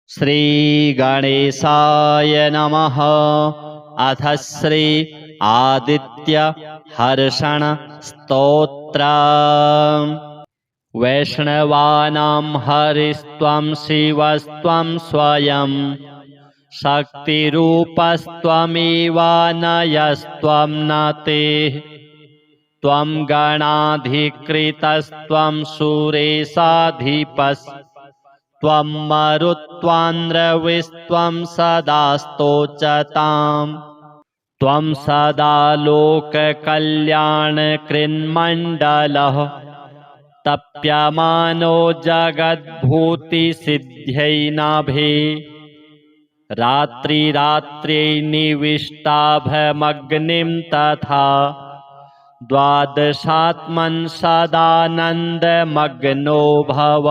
श्रीगणेशाय नमः। अथ श्री आदित्य हर्षण स्तोत्र। वैष्णवानां हरिस्त्वं शिवस्त्वं स्वयं शक्तिरूपस्त्वमेवानयस्त्वं न ते। त्वं गणाधिकृतस्त्वं सुरेशाधिपस् त्वं मरुत्वान्द्रविस्त्वं सदा स्तोचताम्। त्वं सदा लोककल्याणकृन्मण्डलः तप्यमानो जगद्भूतिसिद्ध्यै नाभे। रात्रिरात्र्यै निविष्टाभमग्निं तथा द्वादशात्मन् सदानन्दमग्नो भव।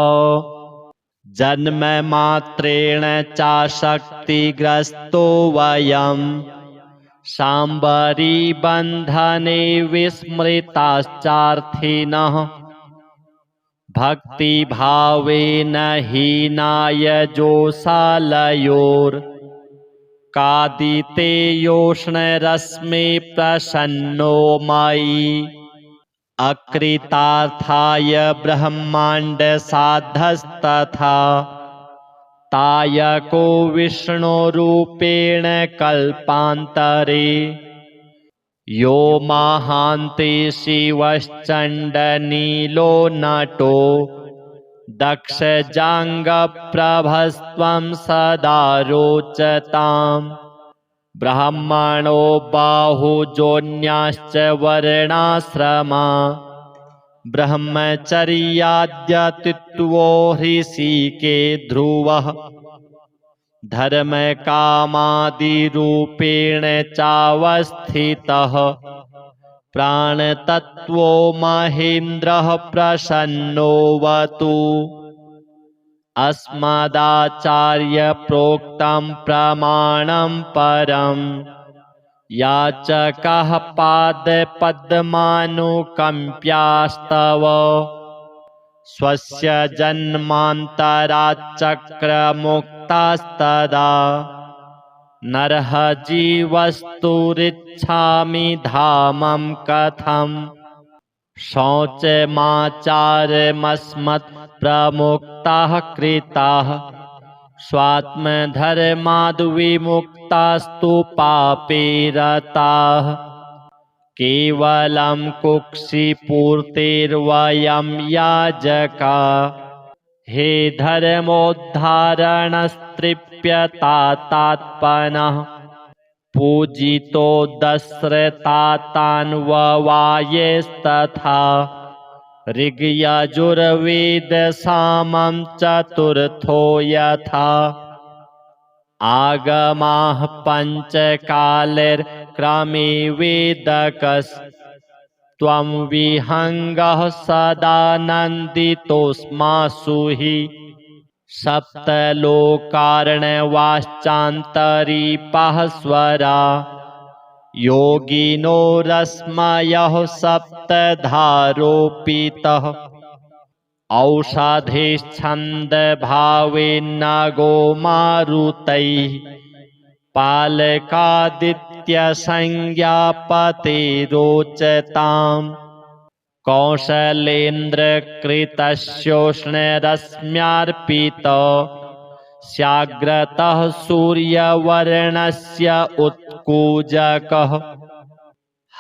जन्ममात्रेण चाशक्तिग्रस्तो वयं शाम्बरीबन्धने विस्मृताश्चार्थिनः। भक्तिभावेन हीनाय जोषालयोर्कादितेयोष्णरश्मे प्रसन्नो मयि। अकृतार्थाय ब्रह्माण्डसाधस्तथा तायको विष्णुरूपेण कल्पान्तरे। यो महान्ते शिवश्चण्डनीलो नटो दक्षजाङ्गप्रभस्त्वं सदा रोचताम्। ब्राह्मणो बाहुजोन्याश्च वर्णाश्रमा ब्रह्मचर्याद्यतित्वो ऋषिके ध्रुवः। धर्मकामादिरूपेण चावस्थितः प्राणतत्त्वो महेन्द्रः प्रसन्नोऽवतु। अस्मदाचार्यप्रोक्तं प्रमाणं परं याचकाः पादपद्मानुकम्प्यास्तव। स्वस्य जन्मान्तराच्चक्रमुक्तास्तदा नरः जीवस्तुरिच्छामि धामं कथम्। शौचमाचारमस्मत्प्रमुक्ताः कृताः स्वात्मधर्माद्विमुक्तास्तु पापे रताः। केवलं कुक्षिपूर्तेर्वयं याजका हे धर्मोद्धारणस्तृप्यतात्पनः। पूजितो दस्रतातान्ववायेस्तथा ऋग्यजुर्वेदसामं चतुर्थो यथा। आगमाः पञ्चकालैर्क्रमे वेदकस्त्वं विहङ्गः सदानन्दितोऽस्मासु हि। सप्तलोकार्णवाश्चान्तरीपाः स्वरा योगिनो रश्मयः सप्तधारोपितः। औषधेश्छन्दभावेन्नगो मारुतैः पालकादित्यसंज्ञापते रोचताम्। कौशलेन्द्रकृतस्योष्णरश्म्यार्पितो स्याग्रतः सूर्यवर्णस्य उत्कूजकः।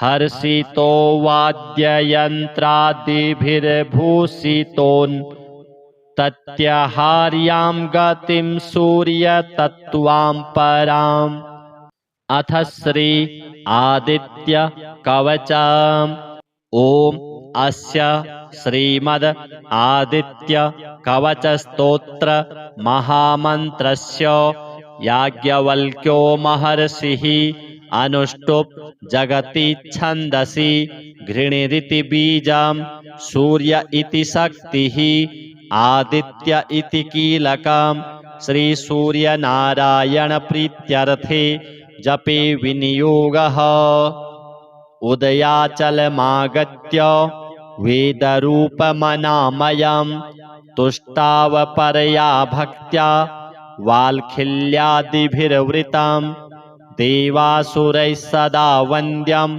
हर्षितो वाद्ययन्त्रादिभिर्भूषितोऽन्तत्यहार्यां गतिं सूर्यतत्त्वां पराम्। अथ श्री आदित्य कवचम्। ॐ अस्य श्रीमद् आदित्य कवचस्तोत्र महामन्त्रस्य याज्ञवल्क्यो महर्षिः अनुष्टुप् जगति छन्दसि घृणिरिति बीजं सूर्य इति शक्तिः आदित्य इति कीलकं श्रीसूर्यनारायण प्रीत्यर्थे जपे विनियोगः। उदयाचलमागत्य वेदरूपमनामयं तुष्टावपरया भक्त्या वाल्खिल्यादिभिर्वृतं देवासुरैः सदा वन्द्यं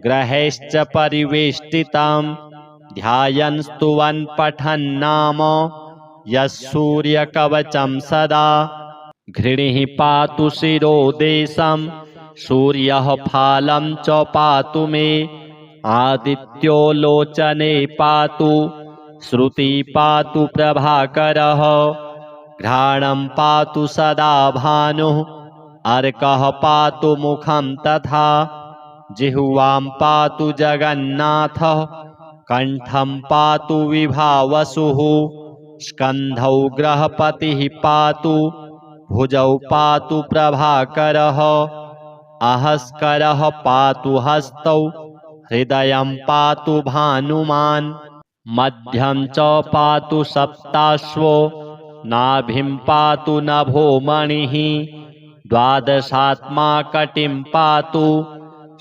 ग्रहैश्च परिवेष्टितं ध्यायन् स्तुवन् पठन्नाम यः सूर्यकवचं सदा घृणिः पातु शिरोदेशं सूर्यः फालं च पातु मे आदित्यो लोचने पातु श्रुति पातु प्रभाकरः घ्राणं पातु सदा भानुः अर्कः पातु मुखं तथा जिह्वां पातु जगन्नाथः कण्ठं पातु विभावसुः स्कन्धौ ग्रहपतिः पातु भुजौ पातु प्रभाकरः अहस्करः पातु हस्तौ हृदयं पातु भानुमान् मध्यं च पातु सप्ताश्वो नाभिं पातु नभो मणिः द्वादशात्मा कटिं पातु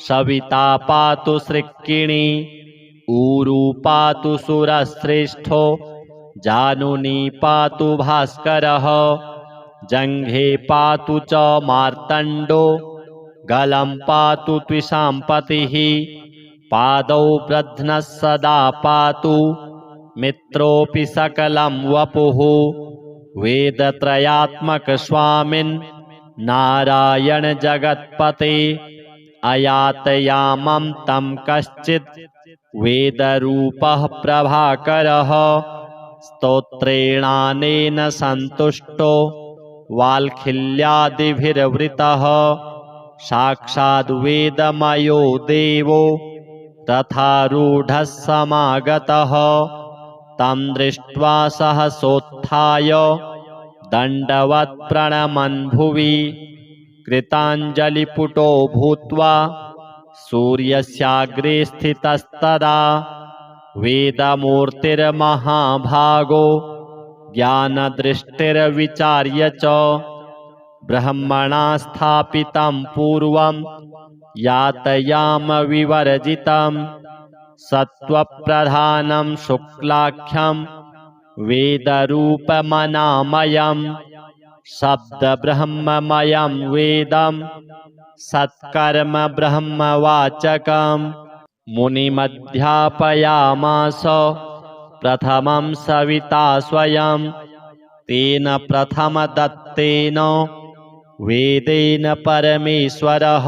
सविता पातु सृक्किणी ऊरू पातु सुरश्रेष्ठो जानुनी पातु भास्करः जङ्घे पातु च मार्तण्डो गलं पातु त्विषाम्पतिः पादौ ब्रध्नः सदा पातु मित्रोऽपि सकलं वपुः वेदत्रयात्मकस्वामिन् नारायण जगत्पते अयातयामं तं कश्चित् वेदरूपः प्रभाकरः स्तोत्रेणानेन सन्तुष्टो वाल्खिल्यादिभिर्वृतः साक्षाद् वेदमयो देवो रथारूढः समागतः तं दृष्ट्वा सहसोत्थाय दण्डवत् प्रणमन् भुवि कृताञ्जलिपुटो भूत्वा सूर्यस्याग्रे स्थितस्तदा वेदमूर्तिर्महाभागो ज्ञानदृष्टिर्विचार्य च ब्रह्मणा स्थापितं पूर्वं यातयाम विवर्जितं सत्त्वप्रधानं शुक्लाख्यं वेदरूपमनामयं शब्दब्रह्ममयं वेदं सत्कर्म ब्रह्मवाचकं मुनिमध्यापयामास प्रथमं सविता स्वयं तेन प्रथमदत्तेन वेदेन परमेश्वरः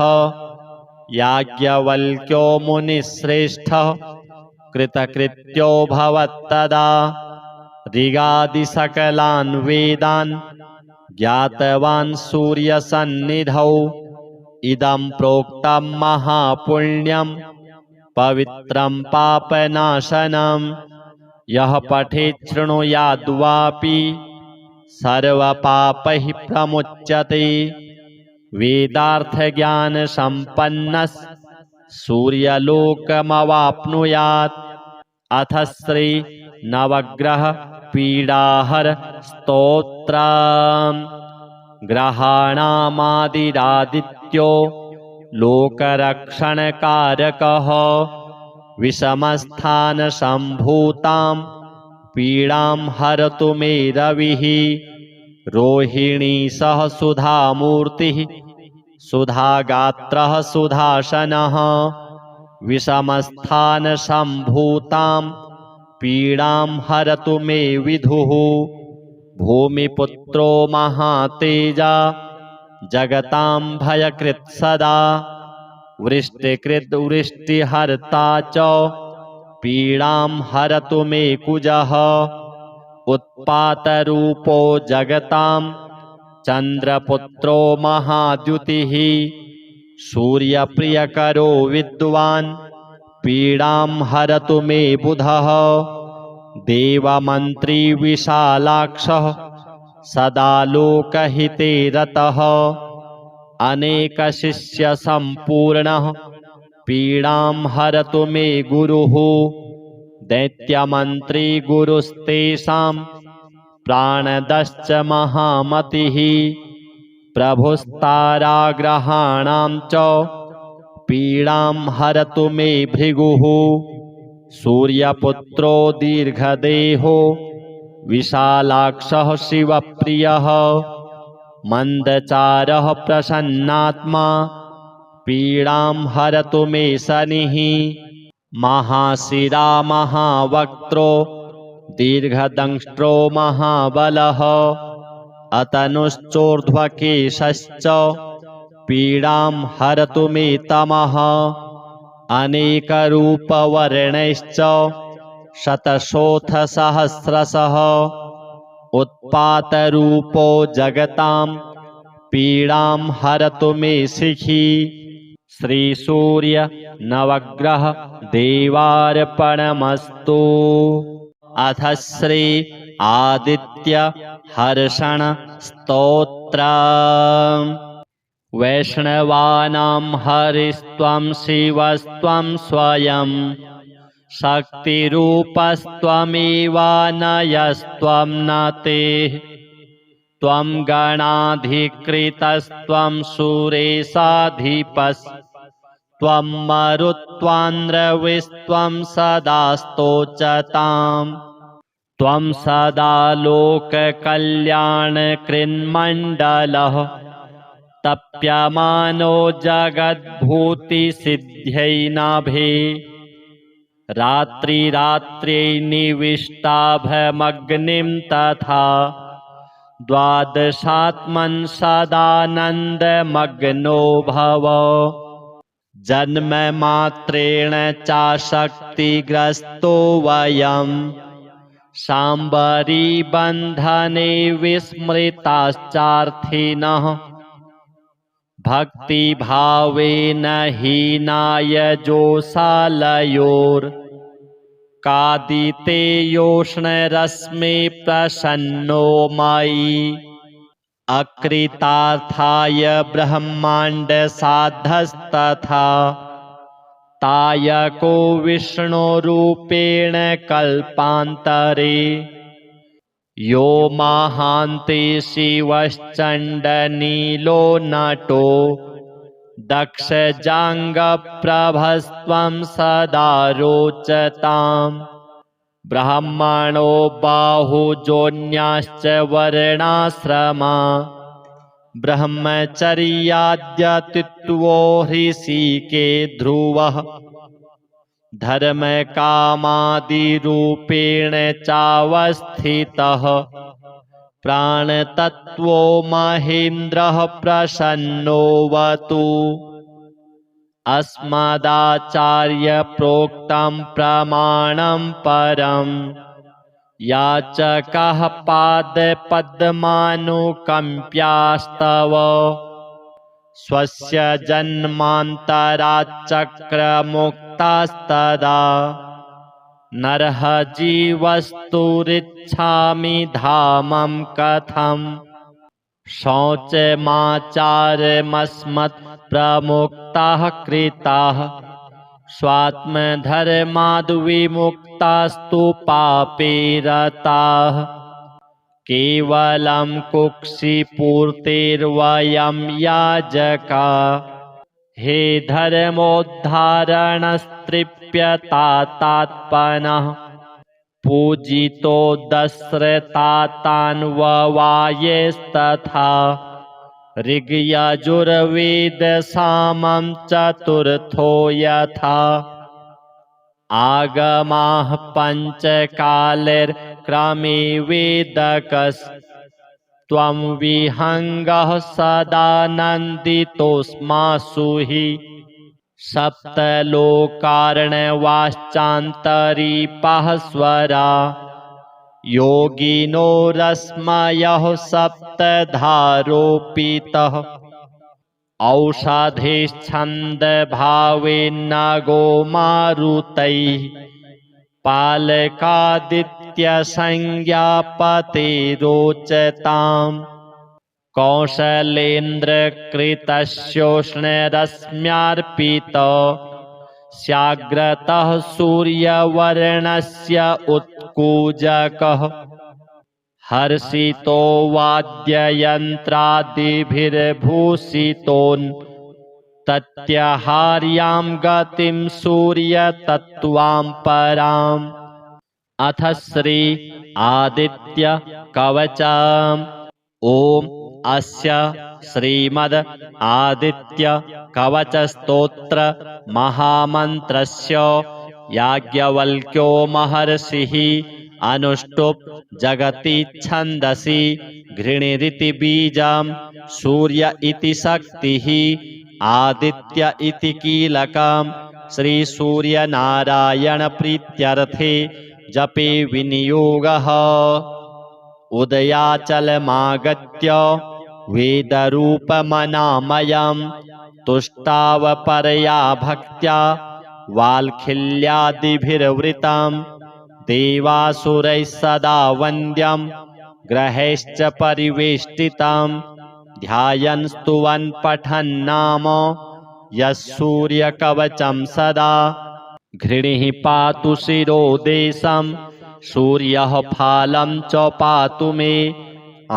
याज्ञवल्क्यो मुनिश्रेष्ठः कृतकृत्योऽभवत्तदा ऋगादिसकलान् वेदान् ज्ञातवान् सूर्यसन्निधौ इदं प्रोक्तं महापुण्यं पवित्रं पापनाशनं यः पठेत् शृणुयाद्वापि सर्वपापैः प्रमुच्यते वेदार्थज्ञानसम्पन्नः सूर्यलोकमवाप्नुयात् अथ श्री नवग्रह पीडाहर स्तोत्रम् ग्रहाणामादिरादित्यो लोकरक्षणकारकः विषमस्थानसम्भूतां पीडां हरतु मे रविः रोहिणी सह सुधामूर्तिः सुधागात्रः सुधासनः विषमस्थानसम्भूतां पीडां हरतु मे विधुः भूमिपुत्रो महातेजा जगतां भयकृत् सदा वृष्टिकृद्वृष्टिहर्ता च पीडां हरतु मे कुजः उत्पातरूपो जगतां चन्द्रपुत्रो महाद्युतिः सूर्यप्रियकरो विद्वान् पीडां हरतु मे बुधः देवमन्त्री विशालाक्षः सदा लोकहिते रतः अनेकशिष्यसम्पूर्णः पीडां हरतु मे गुरुः दैत्यमन्त्री गुरुस्तेषां प्राणदश्च महामतिः प्रभुस्ताराग्रहाणां च पीडां हरतु मे भृगुः सूर्यपुत्रो दीर्घदेहो विशालाक्षः शिवप्रियः मन्दचारः प्रसन्नात्मा पीडां हरतु मे शनिः महाशिरा महावक्त्रो दीर्घदंष्ट्रो महाबलः अतनुश्चोर्ध्वकेशश्च पीडां हरतु मे तमः अनेकरूपवर्णैश्च शतशोथसहस्रशः उत्पातरूपो जगतां पीडां हरतु मे शिखी श्रीसूर्य नवग्रह देवार्पणमस्तु। अथ श्री आदित्य हर्षण स्तोत्र। वैष्णवानां हरिस्त्वं शिवस्त्वं स्वयं शक्तिरूपस्त्वमेवानयस्त्वं न ते त्वं गणाधिकृतस्त्वं सुरेशाधिपस्त्वं मरुत्वान्द्रविस्त्वं सदा स्तोचताम् त्वं सदा लोककल्याणकृन्मण्डलः तप्यमानो जगद्भूतिसिद्ध्यै नाभे रात्रिरात्र्यै निविष्टाभमग्निं तथा द्वादशात्मन् सदानन्दमग्नो भव जन्ममात्रेण चाशक्तिग्रस्तो वयं शाम्बरीबन्धने विस्मृताश्चार्थिनः भक्तिभावेन हीनाय जोषालयोर्कादितेयोष्णरश्मे प्रसन्नो मयि अकृतार्थाय ब्रह्माण्डसाधस्तथा तायको विष्णुरूपेण कल्पान्तरे यो महान्ते शिवश्चण्डनीलो नटो दक्षजाङ्गप्रभस्त्वं सदा रोचताम् ब्राह्मणो बाहुजोन्याश्च वर्णाश्रमा ब्रह्मचर्याद्यतित्वो ऋषिके ध्रुवः धर्मकामादिरूपेण चावस्थितः प्राणतत्त्वो महेन्द्रः प्रसन्नोऽवतु अस्मदाचार्यप्रोक्तं प्रमाणं परं याचकः पादपद्मानुकम्प्यास्तव स्वस्य जन्मान्तराच्चक्रमुक्तास्तदा नरः जीवस्तुरिच्छामि धामं कथं शौचमाचारमस्मत्प्रमुक्ताः कृताः स्वात्मधर्माद्विमुक्तास्तु पापे रताः केवलं कुक्षिपूर्तेर्वयं याजका हे धर्मोद्धारणस्त्रिप्यतात्पनः पूजितो दस्रतातान्ववायेस्तथा ऋग्यजुर्वेदसामं चतुर्थो यथा आगमाः पञ्चकालैर्क्रमे वेदकस्त्वं विहङ्गः सदानन्दितोऽस्मासु हि सप्तलोकार्णवाश्चान्तरीपाः स्वरा योगिनो रश्मयः सप्तधारोपितः औषधेश्छन्दभावेन्नगो मारुतैः पालकादित्यसंज्ञापतेरोचताम् कौशलेन्द्रकृतस्योष्णरश्म्यार्पित स्याग्रतः सूर्यवर्णस्य उत्कूजकः हर्षितो वाद्ययन्त्रादिभिर्भूषितोऽन्तत्यहार्यां गतिं सूर्यतत्त्वां पराम्। अथ श्री आदित्य कवचम्। ओम अस्य श्रीमद् आदित्य कवच स्तोत्र महामन्त्रस्य याज्ञवल्क्यो महर्षिः अनुष्टुप् जगति छन्दसि घृणिरिति बीजं सूर्य इति शक्तिः आदित्य इति कीलकं श्री सूर्य नारायण प्रीत्यर्थे जपे विनियोगः। उदयाचलमागत्य वेदरूपमनामयं तुष्टावपरया भक्त्या वाल्खिल्यादिभिर्वृतं देवासुरैः सदा वन्द्यं ग्रहैश्च परिवेष्टितं ध्यायन् स्तुवन् पठन् नाम यः सूर्यकवचं सदा घृणिः पातु शिरोदेशं सूर्यः फालं च पातु मे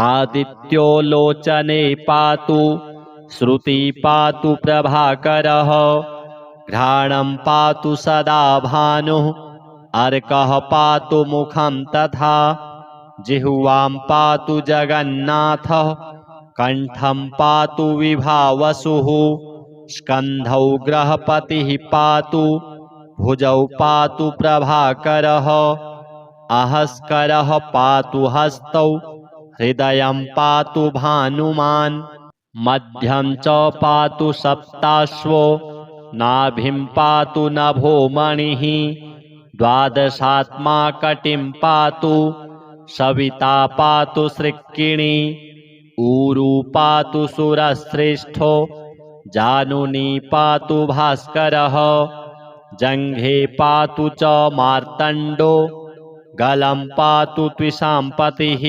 आदित्यो लोचने पातु श्रुति पातु प्रभाकरः घ्राणं पातु सदा भानुः अर्कः पातु मुखं तथा जिह्वां पातु जगन्नाथः कण्ठं पातु विभावसुः स्कन्धौ ग्रहपतिः पातु भुजौ पातु प्रभाकरः अहस्करः पातु हस्तौ हृदयं पातु भानुमान् मध्यं च पातु सप्ताश्वो नाभिं पातु नभो मणिः द्वादशात्मा कटिं पातु सविता पातु सृक्किणी ऊरू पातु सुरश्रेष्ठो जानुनी पातु भास्करः जङ्घे पातु च मार्तण्डो गलं पातु त्विषाम्पतिः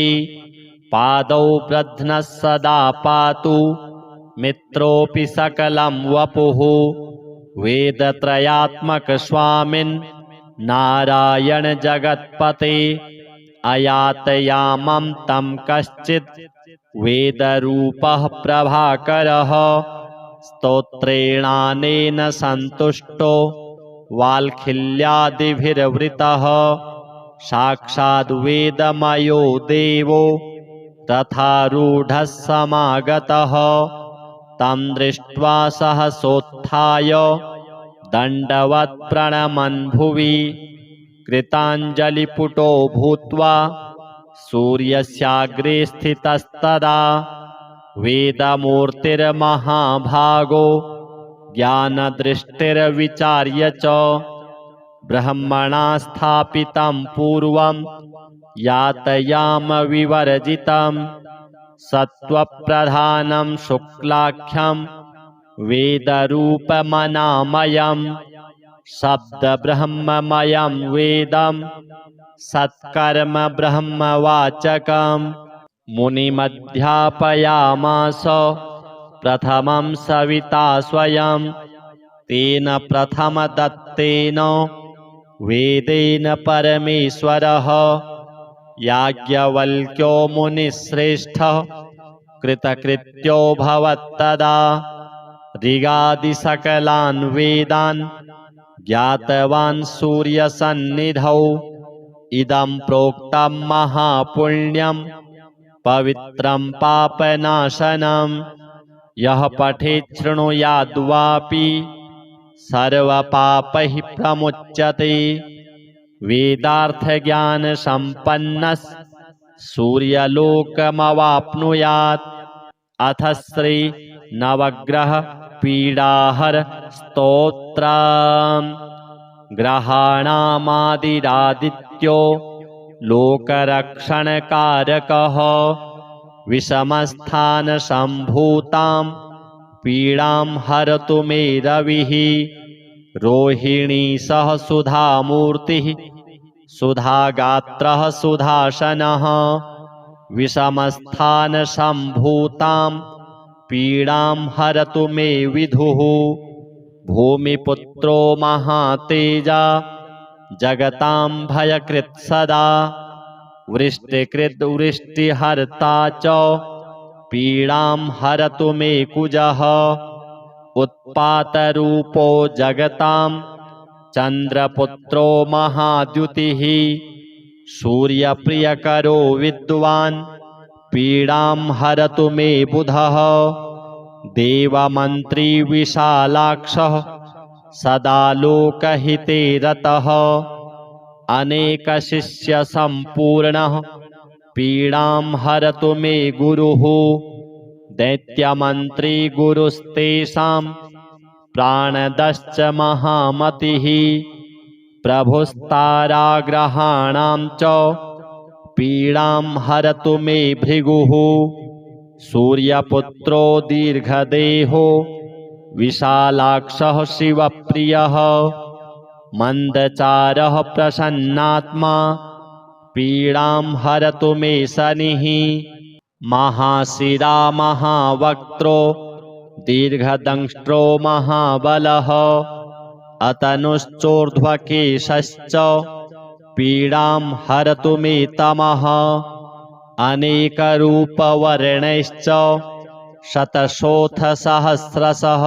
पादौ ब्रध्नः सदा पातु मित्रोऽपि सकलं वपुः वेदत्रयात्मक स्वामिन् नारायण जगत्पते अयातयामं तं कश्चित् वेदरूपः प्रभाकरः स्तोत्रेणानेन सन्तुष्टो वाल्खिल्यादिभिर्वृतः साक्षाद् वेदमयो देवो तथारूढः समागतः तं दृष्ट्वा सहसोत्थाय दण्डवत् प्रणमन् भुवि कृताञ्जलिपुटो भूत्वा सूर्यस्याग्रे स्थितस्तदा वेदमूर्तिर्महाभागो ज्ञानदृष्टिर्विचार्य च ब्रह्मणा स्थापितं पूर्वं यातयाम विवर्जितं सत्त्वप्रधानं शुक्लाख्यं वेदरूपमनामयं शब्दब्रह्ममयं वेदं सत्कर्म ब्रह्मवाचकं मुनिमध्यापयामास प्रथमं सविता स्वयं तेन प्रथमदत्तेन वेदेन परमेश्वरः याज्ञवल्क्यो मुनिश्रेष्ठः कृतकृत्यो भवत्तदा ऋगादिसकलान् वेदान् ज्ञातवान् सूर्यसन्निधौ इदं प्रोक्तं महापुण्यं पवित्रं पापनाशनं यः पठेत् शृणुयाद्वापि सर्वपापैः प्रमुच्यते वेदार्थज्ञानसम्पन्नः सूर्यलोकमवाप्नुयात् अथ श्री नवग्रह पीडाहर स्तोत्रम् ग्रहाणामादिरादित्यो लोकरक्षणकारकः विषमस्थानसम्भूतां पीडां हरतु मे रविः रोहिणी सह सुधामूर्तिः सुधागात्रः सुधासनः विषमस्थानसम्भूतां पीडां हरतु मे विधुः भूमिपुत्रो महातेजा जगतां भयकृत् सदा वृष्टिकृद्वृष्टिहर्ता च पीडां हरतु मे कुजः उत्पातरूपो जगतां चन्द्रपुत्रो महाद्युतिः सूर्यप्रियकरो विद्वान् पीडां हरतु मे बुधः देवमन्त्री विशालाक्षः सदा लोकहिते रतः अनेकशिष्यसम्पूर्णः पीडां हरतु मे गुरुः दैत्यमन्त्री गुरुस्तेषां प्राणदश्च महामतिः प्रभुस्ताराग्रहाणां च पीडां हरतु मे भृगुः सूर्यपुत्रो दीर्घदेहो विशालाक्षः शिवप्रियः मन्दचारः प्रसन्नात्मा पीडां हरतु मे शनिः महाशिरा महावक्त्रो दीर्घदंष्ट्रो महाबलः अतनुश्चोर्ध्वकेशश्च पीडां हरतु मे तमः अनेकरूपवर्णैश्च शतशोऽथ सहस्रशः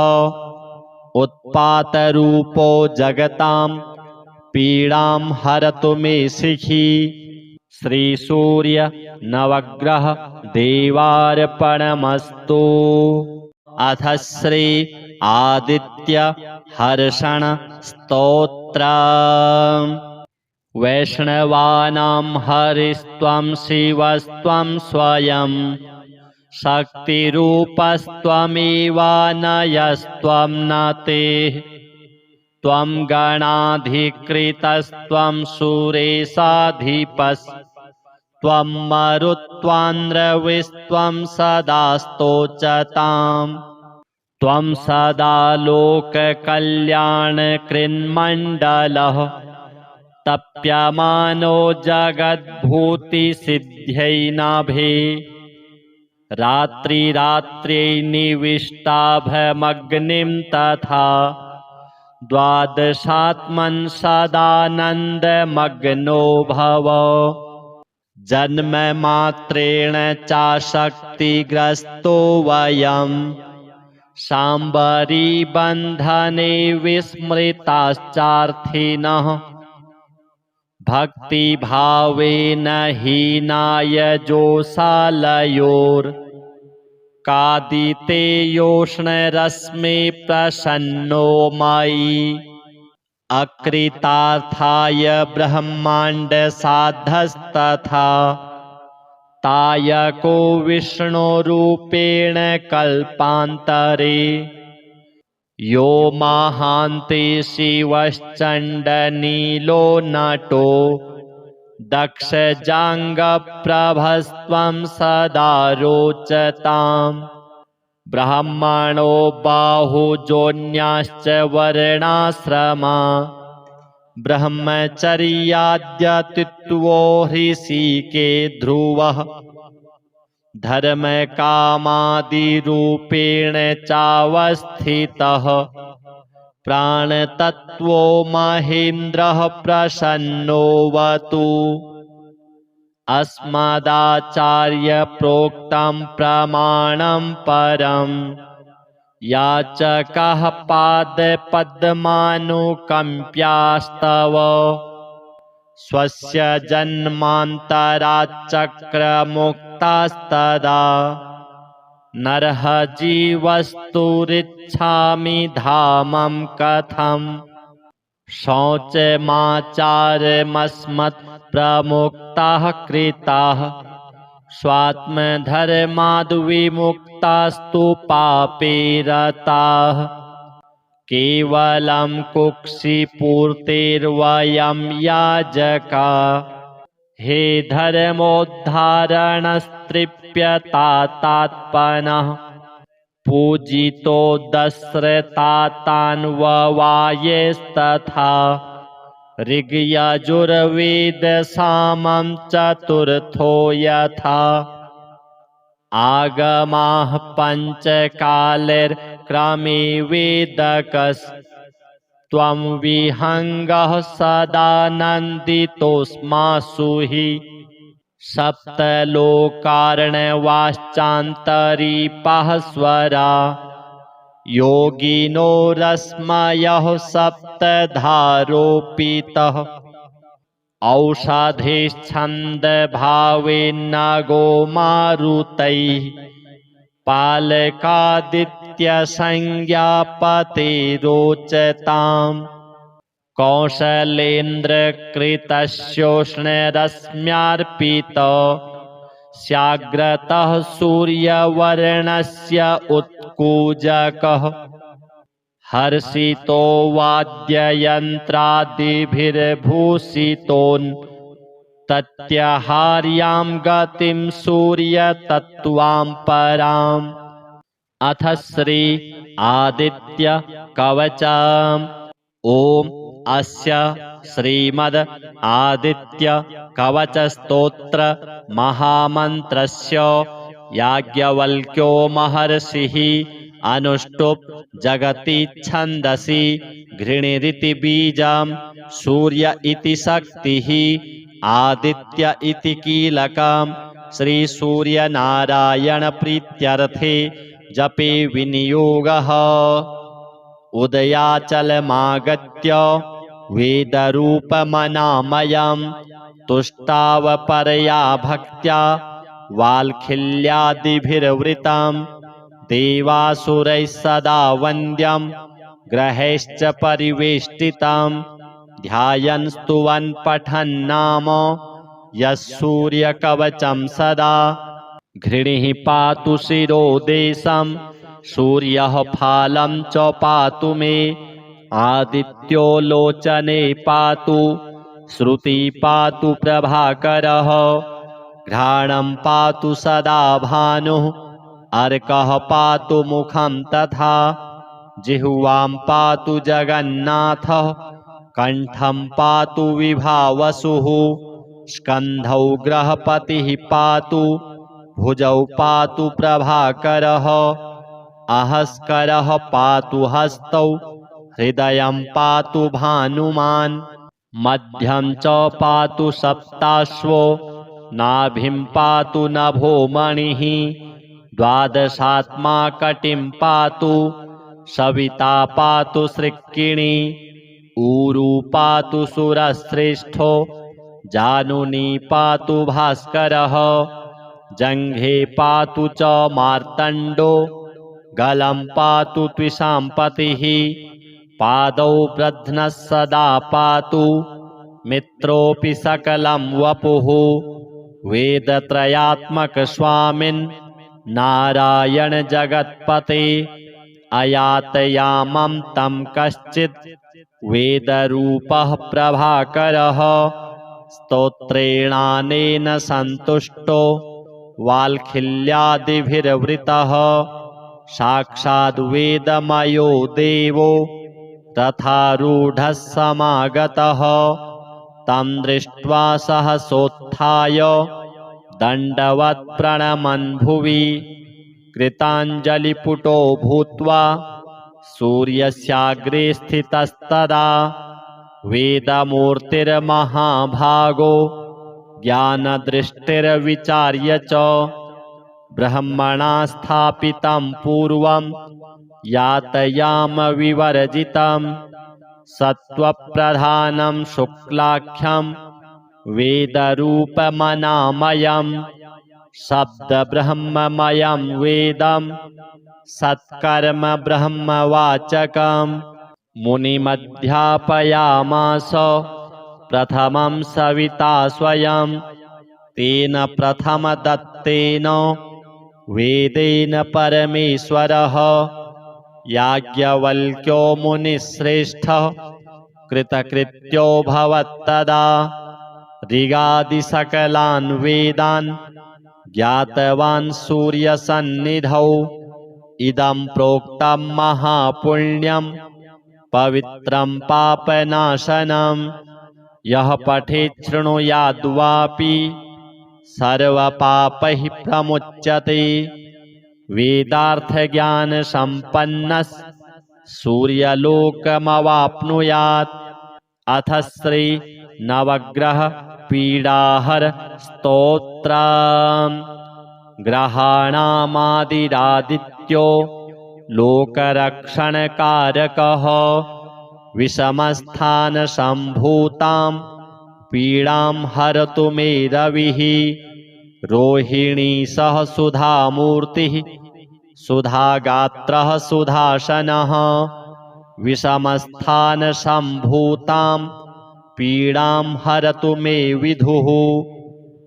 उत्पातरूपो जगतां पीडां हरतु मे शिखी श्रीसूर्य नवग्रह देवार्पणमस्तु। अथ श्री आदित्य हर्षण स्तोत्र। वैष्णवानां हरिस्त्वं शिवस्त्वं स्वयं शक्तिरूपस्त्वमेवानयस्त्वं न ते त्वं गणाधिकृतस्त्वं सुरेशाधिपस्त्वं मरुत्वान्द्रविस्त्वं सदा स्तोचताम् त्वं सदा लोककल्याणकृन्मण्डलः तप्यमानो जगद्भूतिसिद्ध्यै नाभे रात्रिरात्र्यै निविष्टाभमग्निं तथा द्वादशात्मन् सदानन्दमग्नो भव जन्ममात्रेण चाशक्तिग्रस्तो वयं शाम्बरीबन्धने विस्मृताश्चार्थिनः भक्तिभावेन हीनाय जोषालयोर्कादितेयोष्णरश्मे प्रसन्नो मयि अकृतार्थाय ब्रह्माण्डसाधस्तथा तायको विष्णुरूपेण कल्पान्तरे यो महान्ते शिवश्चण्डनीलो नटो दक्षजाङ्गप्रभस्त्वं सदा रोचताम् ब्राह्मणो बाहुजोन्याश्च वर्णाश्रमा ब्रह्मचर्याद्यतित्वो ऋषिके ध्रुवः धर्मकामादिरूपेण चावस्थितः प्राणतत्त्वो महेन्द्रः प्रसन्नोऽवतु अस्मदाचार्यप्रोक्तं प्रमाणं परं याचकः पादपद्मानुकम्प्यास्तव स्वस्य जन्मान्तराच्चक्रमुक्तास्तदा नरः जीवस्तुरिच्छामि धामं कथम् शौचमाचारमस्मत्प्रमुक्ताः कृताः स्वात्मधर्माद्विमुक्तास्तु पापे रताः केवलं कुक्षिपूर्तेर्वयं याजका हे धर्मोद्धारणस्तृप्यतात्मनः पूजितो दस्रतातान्ववायेस्तथा ऋग्यजुर्वेदसामं चतुर्थो यथा आगमाः पञ्चकालैर्क्रमे वेदकस्त्वं विहङ्गः सदानन्दितोऽस्मासु हि सप्तलोकार्णवाश्चान्तरीपाः स्वरा योगिनो रश्मयः सप्तधारोपितः औषधेच्छन्दभावेन्नागो मारुतैः पालकादित्यसंज्ञापतिरोचताम् कौशलेन्द्रकृतशोष्णरश्म्यार्पित स्याग्रतः सूर्यवर्णस्य उत्कूजकः हर्षितो वाद्ययन्त्रादिभिर्भूषितोऽन्तत्याहार्यां गतिं सूर्यतत्त्वां पराम् अथ श्री आदित्य कवचम् ॐ अस्य श्रीमद् आदित्य कवच स्तोत्र महामन्त्रस्य याज्ञवल्क्यो महर्षिः अनुष्टुप् जगति छन्दसि घृणिरिति बीजं सूर्य इति शक्तिः आदित्य इति कीलकम् श्रीसूर्यनारायण प्रीत्यर्थे जपे विनियोगः उदयाचलमागत्य वेदरूपमनामयं तुष्टावपरया भक्त्या वाल्खिल्यादिभिर्वृतं देवासुरैः सदा वन्द्यं ग्रहैश्च परिवेष्टितं ध्यायन् स्तुवन् पठन् नाम यः सूर्यकवचं सदा घृणिः पातु शिरोदेशं सूर्यः फालं च पातु मे आदित्यो लोचने पातु श्रुति पातु प्रभाकरः घ्राणं पातु सदा भानुः अर्कः पातु मुखं तथा जिह्वां पातु जगन्नाथः कण्ठं पातु विभावसुः स्कन्धौ ग्रहपतिः पातु भुजौ पातु प्रभाकरः अहस्करः पातु हस्तौ हृदयं पातु भानुमान् मध्यं च पातु सप्ताश्वो नाभिं पातु नभोमणिः द्वादशात्मा कटिं पातु सविता पातु सृक्किणी ऊरू पातु सुरश्रेष्ठो जानुनी पातु भास्करः जङ्घे पातु च मार्तण्डो गलं पातु त्विषाम्पतिः पादौ ब्रध्नः सदा पातु मित्रोऽपि सकलं वपुः वेदत्रयात्मकस्वामिन् नारायण जगत्पते अयातयामं तं कश्चित् वेदरूपः प्रभाकरः स्तोत्रेणानेन सन्तुष्टो वाल्खिल्यादिभिर्वृतः साक्षाद् वेदमयो देवो रथारूढः समागतः तं दृष्ट्वा सहसोत्थाय दण्डवत् प्रणमन् भुवि कृताञ्जलिपुटो भूत्वा सूर्यस्याग्रे स्थितस्तदा वेदमूर्तिर्महाभागो ज्ञानदृष्टिर्विचार्य च ब्रह्मणा स्थापितं पूर्वं यातयाम विवर्जितं सत्त्वप्रधानं शुक्लाख्यं वेदरूपमनामयं शब्दब्रह्ममयं वेदं सत्कर्म ब्रह्मवाचकं मुनिमध्यापयामास प्रथमं सविता स्वयं तेन प्रथमदत्तेन वेदेन परमेश्वरः याज्ञवल्क्यो मुनिश्रेष्ठः कृतकृत्यो भवत्तदा ऋगादिसकलान् वेदान् ज्ञातवान् सूर्यसन्निधौ इदं प्रोक्तं महापुण्यं पवित्रं पापनाशनं यः पठेत् शृणुयाद्वापि सर्वपापैः प्रमुच्यते वेदार्थज्ञानसम्पन्नः सूर्यलोकमवाप्नुयात् अथ श्री नवग्रह पीडाहर स्तोत्रम् ग्रहाणामादिरादित्यो लोकरक्षणकारकः विषमस्थानसम्भूतां पीडां हरतु मे रविः रोहिणी सह सुधामूर्तिः सुधागात्रः सुधासनः विषमस्थानसम्भूतां पीडां हरतु मे विधुः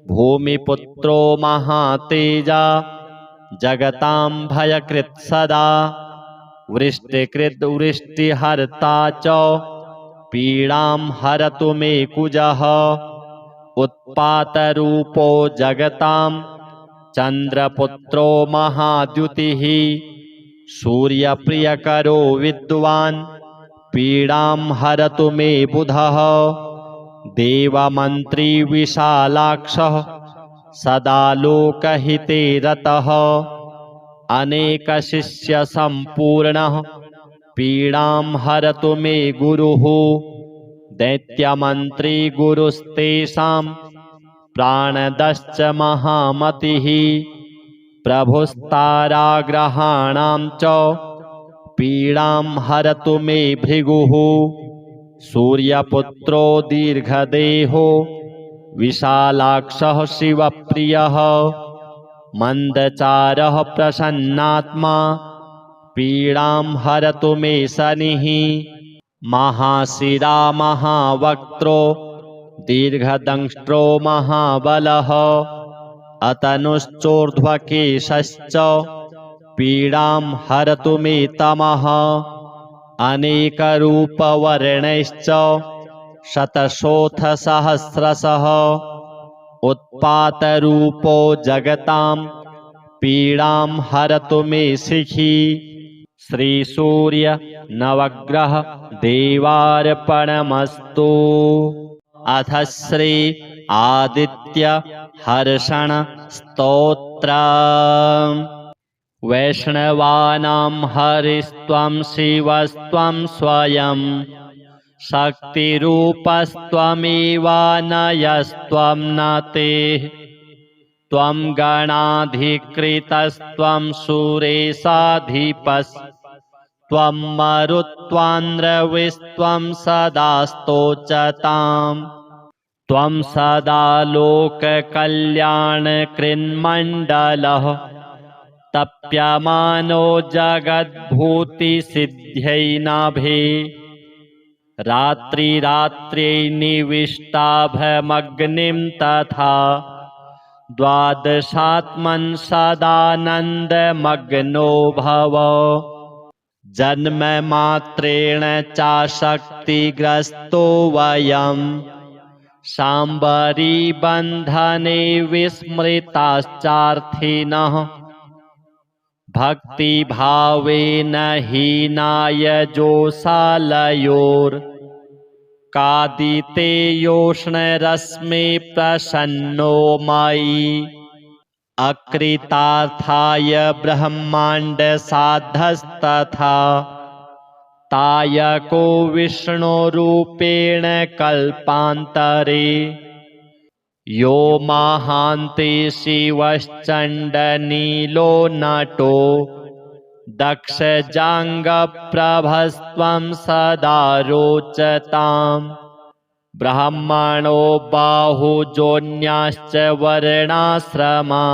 भूमिपुत्रो महातेजा जगतां भयकृत् सदा वृष्टिकृद्वृष्टिहर्ता च पीडां हरतु मे कुजः उत्पातरूपो जगतां चन्द्रपुत्रो महाद्युतिः सूर्यप्रियकरो विद्वान् पीडां हरतु मे बुधः देवमन्त्री विशालाक्षः सदा लोकहिते रतः अनेकशिष्यसम्पूर्णः पीडां हरतु मे गुरुः दैत्यमन्त्री गुरुस्तेषां प्राणदश्च महामतिः प्रभुस्ताराग्रहाणां च पीडां हरतु मे भृगुः सूर्यपुत्रो दीर्घदेहो विशालाक्षः शिवप्रियः मन्दचारः प्रसन्नात्मा पीडां हरतु मे शनिः महाशिरा महावक्त्रो दीर्घदंष्ट्रो महाबलः अतनुश्चोर्ध्वकेशश्च पीडां हरतु मे तमः अनेकरूपवर्णैश्च शतशोऽथ सहस्रशः उत्पातरूपो जगतां पीडां हरतु मे शिखी श्रीसूर्य नवग्रह देवार्पणमस्तु। अथ श्री आदित्य हर्षण स्तोत्र। वैष्णवानां हरिस्त्वं शिवस्त्वं स्वयं शक्तिरूपस्त्वमेवानयस्त्वं न ते त्वं गणाधिकृतस्त्वं सुरेशाधिपस्त्वं मरुत्वान्द्रविस्त्वं सदा स्तोचताम् त्वं सदा लोककल्याणकृन्मण्डलः तप्यमानो जगद्भूतिसिद्ध्यै नाभे रात्रिरात्र्यै निविष्टाभमग्निं तथा द्वादशात्मन् सदानन्दमग्नो भव जन्ममात्रेण चाशक्तिग्रस्तो वयं शाम्बरीबन्धने विस्मृताश्चार्थिनः भक्तिभावेन हीनाय जोषालयोर्कादितेयोष्णरश्मे प्रसन्नो मयि अकृतार्थाय ब्रह्माण्डसाधस्तथा तायको विष्णुरूपेण कल्पान्तरे यो महान्ते शिवश्चण्डनीलो नटो दक्षजाङ्गप्रभस्त्वं सदा रोचताम् ब्राह्मणो बाहुजोन्याश्च वर्णाश्रमा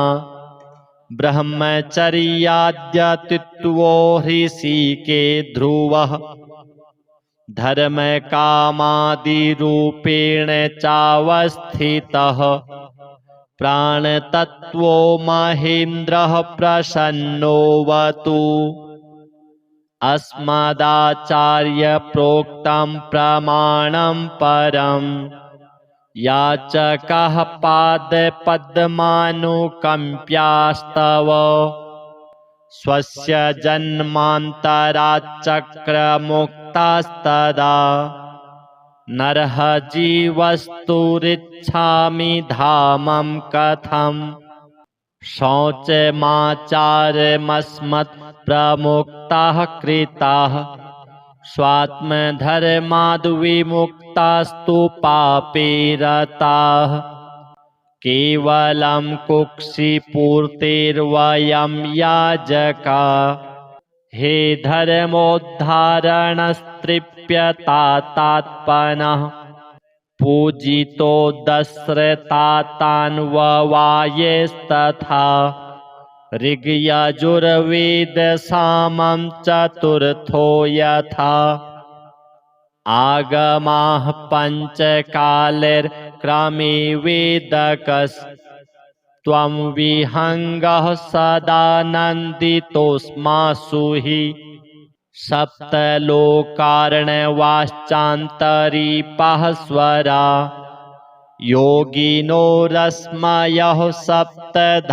ब्रह्मचर्याद्यतित्वो ह्रिषिके ध्रुवः धर्मकामादिरूपेण चावस्थितः प्राणतत्त्वो महेन्द्रः प्रसन्नोऽवतु अस्मदाचार्यप्रोक्तं प्रमाणं परं याचकः पादपद्मानुकम्प्यास्तव स्वस्य जन्मान्तराच्चक्रमुक्तास्तदा नरः जीवस्तुरिच्छामि धामं कथं शौचमाचारमस्मत्प्रमुक्ताः कृताः स्वात्मधर्माद्विमुक्तास्तु पापे रताः केवलं कुक्षिपूर्तेर्वयं याजका हे धर्मोद्धारणस्तृप्यतात्मनः पूजितो दस्रतातान्ववायेस्तथा ऋग्यजुर्वेदसामं चतुर्थो यथा आगमाः पञ्चकालैर्क्रमे वेदकस्त्वं विहङ्गः सदानन्दितोऽस्मासु हि सप्तलोकार्णवाश्चान्तरीपः स्वरा योगिनो रश्मयः सप्तधारोपितः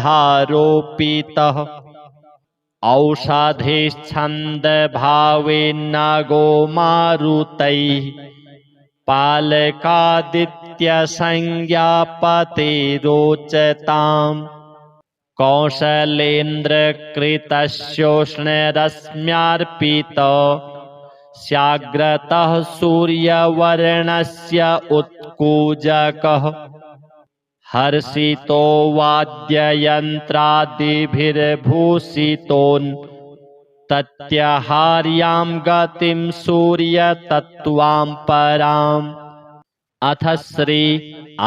औषधेश्छन्दभावेन्नगो मारुतैः पालकादित्यसंज्ञापतिरोचताम् कौशलेन्द्रकृतस्योष्णरश्म्यार्पित स्याग्रतः सूर्यवर्णस्य उत्कूजकः हर्षितो वाद्ययन्त्रादिभिर्भूषितोऽन्तत्यहार्यां गतिं सूर्यतत्त्वां पराम् अथ श्री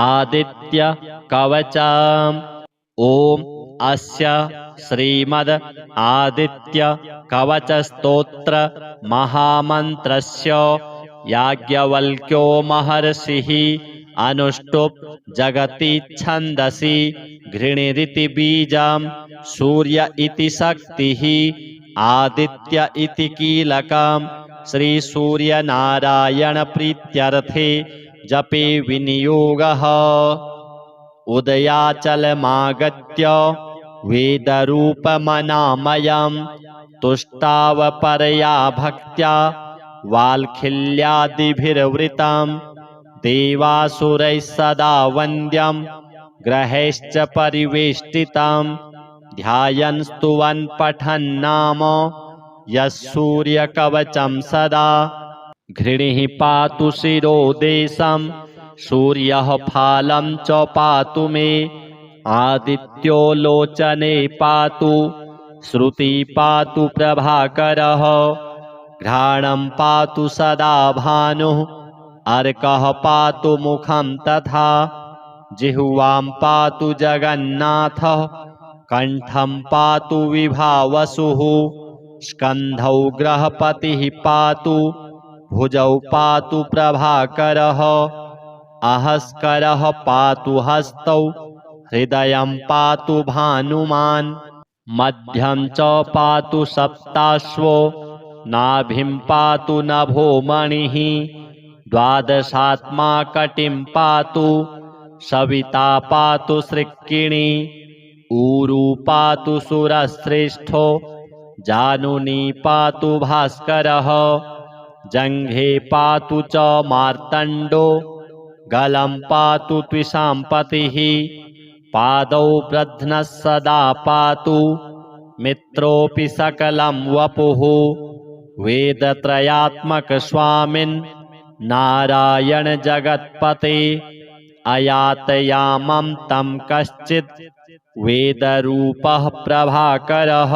आदित्य कवचम् ॐ अस्य श्रीमद् आदित्य कवच स्तोत्र महामन्त्रस्य याज्ञवल्क्यो महर्षिः अनुष्टुप् जगति छन्दसि घृणिरिति बीजं सूर्य इति शक्तिः आदित्य इति कीलकं श्रीसूर्यनारायण प्रीत्यर्थे जपे विनियोगः उदयाचलमागत्य वेदरूपमनामयं तुष्टावपरया भक्त्या वाल्खिल्यादिभिर्वृतं देवासुरैः सदा वन्द्यं ग्रहैश्च परिवेष्टितं ध्यायन् स्तुवन् पठन् नाम यः सूर्यकवचं सदा घृणिः पातु शिरो देशं सूर्यः फालं च पातु मे आदित्यो लोचने पातु श्रुति पातु प्रभाकरः घ्राणं पातु सदा भानुः अर्कः पातु मुखं तथा जिह्वां पातु जगन्नाथः कण्ठं पातु विभावसुः स्कन्धौ ग्रहपतिः पातु भुजौ पातु प्रभाकरः अहस्करः पातु हस्तौ हृदयं पातु भानुमान् मध्यं च पातु सप्ताश्वो नाभिं पातु नभो मणिः द्वादशात्मा कटिं पातु सविता पातु सृक्किणी ऊरू पातु सुरश्रेष्ठो जानुनी पातु भास्करः जङ्घे पातु च मार्तण्डो गलं पातु त्विषाम्पतिः पादौ ब्रध्नः सदा पातु मित्रोऽपि सकलं वपुः वेदत्रयात्मकस्वामिन् नारायण जगत्पते अयातयामं तं कश्चित् वेदरूपः प्रभाकरः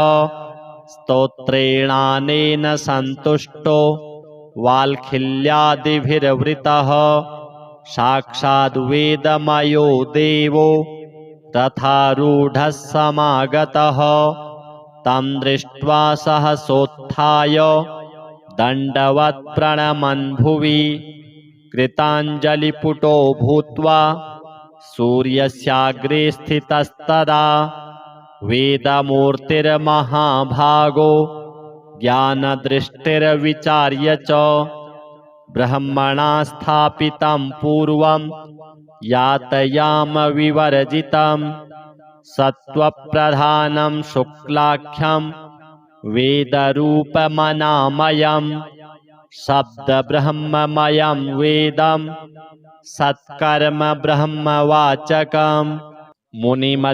स्तोत्रेणानेन सन्तुष्टो वाल्खिल्यादिभिर्वृतः साक्षाद्वेदमयो देवो तथारूढः समागतः तं दृष्ट्वा सहसोत्थाय दण्डवत् प्रणमन् भुवि कृताञ्जलिपुटो भूत्वा सूर्यस्याग्रे स्थितस्तदा वेदमूर्तिर्महाभागो ज्ञानदृष्टिर्विचार्य च ब्रह्मणा स्थापितं पूर्वं यातयामविवर्जितं सत्त्वप्रधानं शुक्लाख्यं वेदरूपमनामयं शब्दब्रह्ममयं वेदं सत्कर्म ब्रह्मवाचकं मुनिमध्यापयामास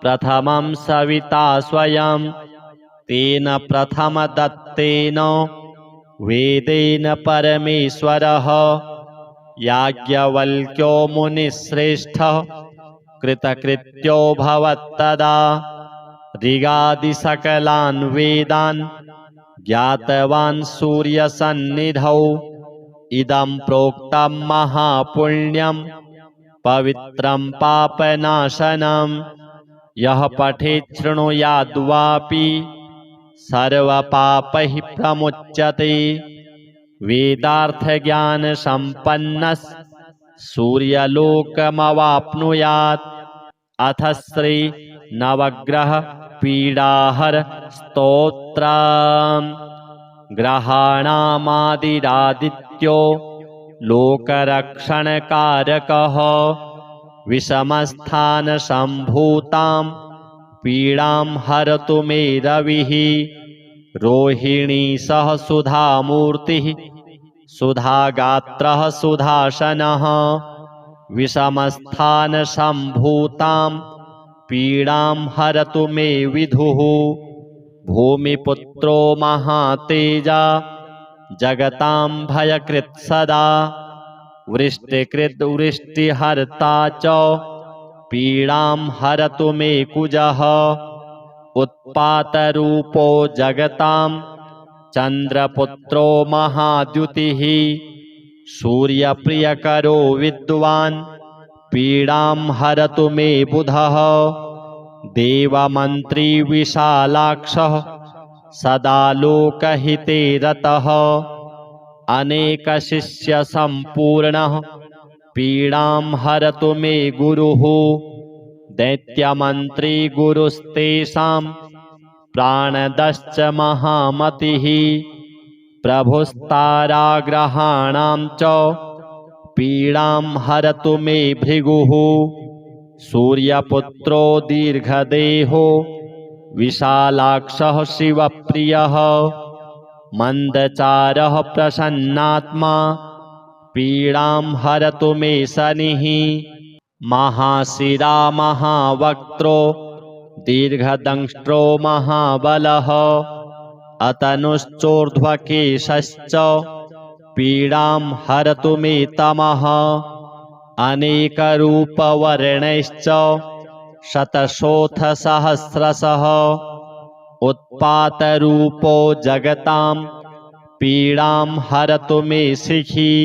प्रथमं सविता स्वयं तेन प्रथमदत्तेन वेदेन परमेश्वरः याज्ञवल्क्यो मुनिश्रेष्ठः कृतकृत्यो भवत्तदा ऋगादिसकलान् वेदान् ज्ञातवान् सूर्यसन्निधौ इदं प्रोक्तं महापुण्यं पवित्रं पापनाशनं यः पठेत् शृणुयाद्वापि सर्वपापैः प्रमुच्यते। वेदार्थज्ञानसम्पन्नः सूर्यलोकमवाप्नुयात्। अथ श्री नवग्रह पीडाहर स्तोत्रम्। ग्रहाणामादिरादित्यो लोकरक्षणकारकः विषमस्थानसम्भूतां पीडां हरतु मे रविः। रोहिणी सह सुधामूर्तिः सुधागात्रः सुधासनः विषमस्थानसम्भूतां पीडां हरतु मे विधुः। भूमिपुत्रो महातेजा जगतां भयकृत् सदा वृष्टिकृत् वृष्टिहर्ता च पीडां हरतु मे कुजः। उत्पातरूपो जगतां चन्द्रपुत्रो महाद्युतिः सूर्यप्रियकरो विद्वान् पीडां हरतु मे बुधः। देवमन्त्री विशालाक्षः सदा लोकहिते रतः अनेकशिष्यसम्पूर्णः पीडां हरतु मे गुरुः। दैत्यमन्त्री गुरुस्तेषां प्राणदश्च महामतिः प्रभुस्ताराग्रहाणां च पीडां हरतु मे भृगुः। सूर्यपुत्रो दीर्घदेहो विशालाक्षः शिवप्रियः मन्दचारः प्रसन्नात्मा पीडां हरतु मे शनिः। महाशिरा महावक्त्रो दीर्घदंष्ट्रो महाबलः अतनुश्चोर्ध्वकेशश्च पीडां हरतु मे तमः। अनेकरूपवर्णैश्च शतशोऽथ सहस्रशः उत्पातरूपो जगतां पीडां हरतु मे शिखी।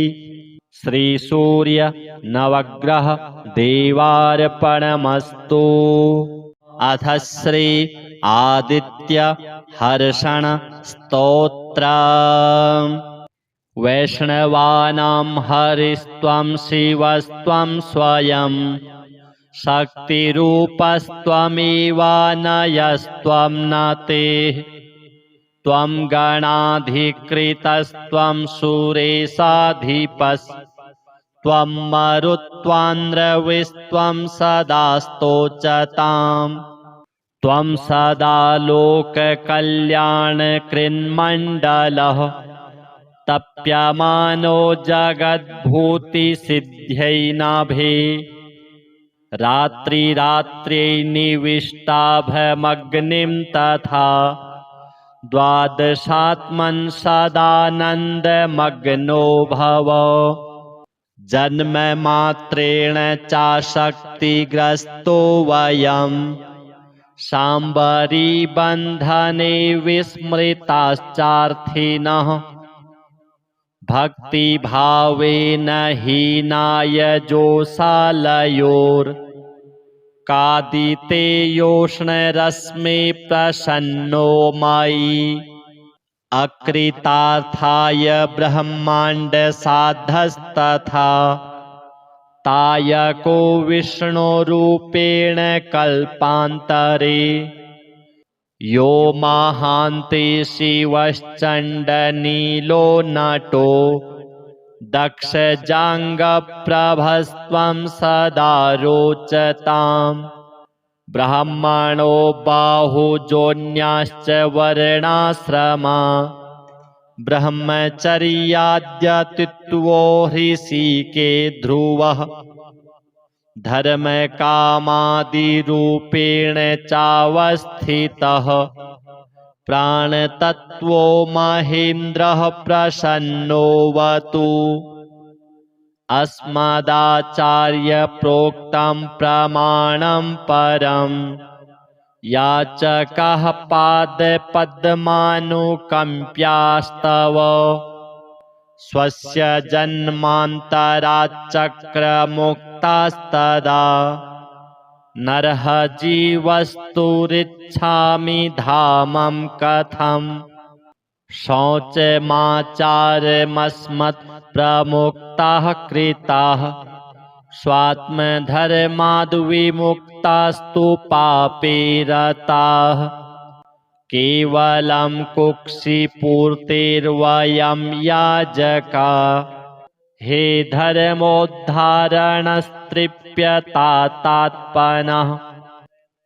श्रीसूर्य नवग्रह देवार्पणमस्तु। अथ श्री आदित्य हर्षण स्तोत्रम्। वैष्णवानां हरिस्त्वं शिवस्त्वं स्वयं शक्तिरूपस्त्वमेवानयस्त्वं न ते। त्वं गणाधिकृतस्त्वं सुरेशाधिपस्त्वं मरुत्वान्द्रविस्त्वं सदा स्तोचताम्। त्वं सदा लोककल्याणकृन्मण्डलः तप्यमानो जगद्भूतिसिद्ध्यै नाभे। रात्रिरात्र्यै निविष्टाभमग्निं तथा द्वादशात्मन् सदानन्दमग्नो भव। जन्ममात्रेण चाशक्तिग्रस्तो वयं शाम्बरीबन्धने विस्मृताश्चार्थिनः। भक्तिभावेन हीनाय जोषालयोर्कादितेयोष्णरश्मे प्रसन्नो मयि। अकृतार्थाय ब्रह्माण्डसाधस्तथा तायको विष्णुरूपेण कल्पान्तरे। यो महान्ते शिवश्चण्डनीलो नटो दक्षजाङ्गप्रभस्त्वं सदा रोचताम्। ब्राह्मणो बाहुजोन्याश्च वर्णाश्रमा ब्रह्मचर्याद्यतित्वो ऋषिके ध्रुवः। धर्मकामादिरूपेण चावस्थितः प्राणतत्त्वो महेन्द्रः प्रसन्नोऽवतु। अस्मदाचार्यप्रोक्तं प्रमाणं परं याचकाः पादपद्मानुकम्प्यास्तव। स्वस्य जन्मान्तराच्चक्रमुक्तास्तदा नरः जीवस्तुरिच्छामि धामं कथम् शौचमाचारमस्मत्प्रमुक्ताः कृताः स्वात्मधर्माद्विमुक्तास्तु पापे रताः केवलं कुक्षिपूर्तिर्वयं याजका हे धर्मोद्धारणस्तृप्यतात्मनः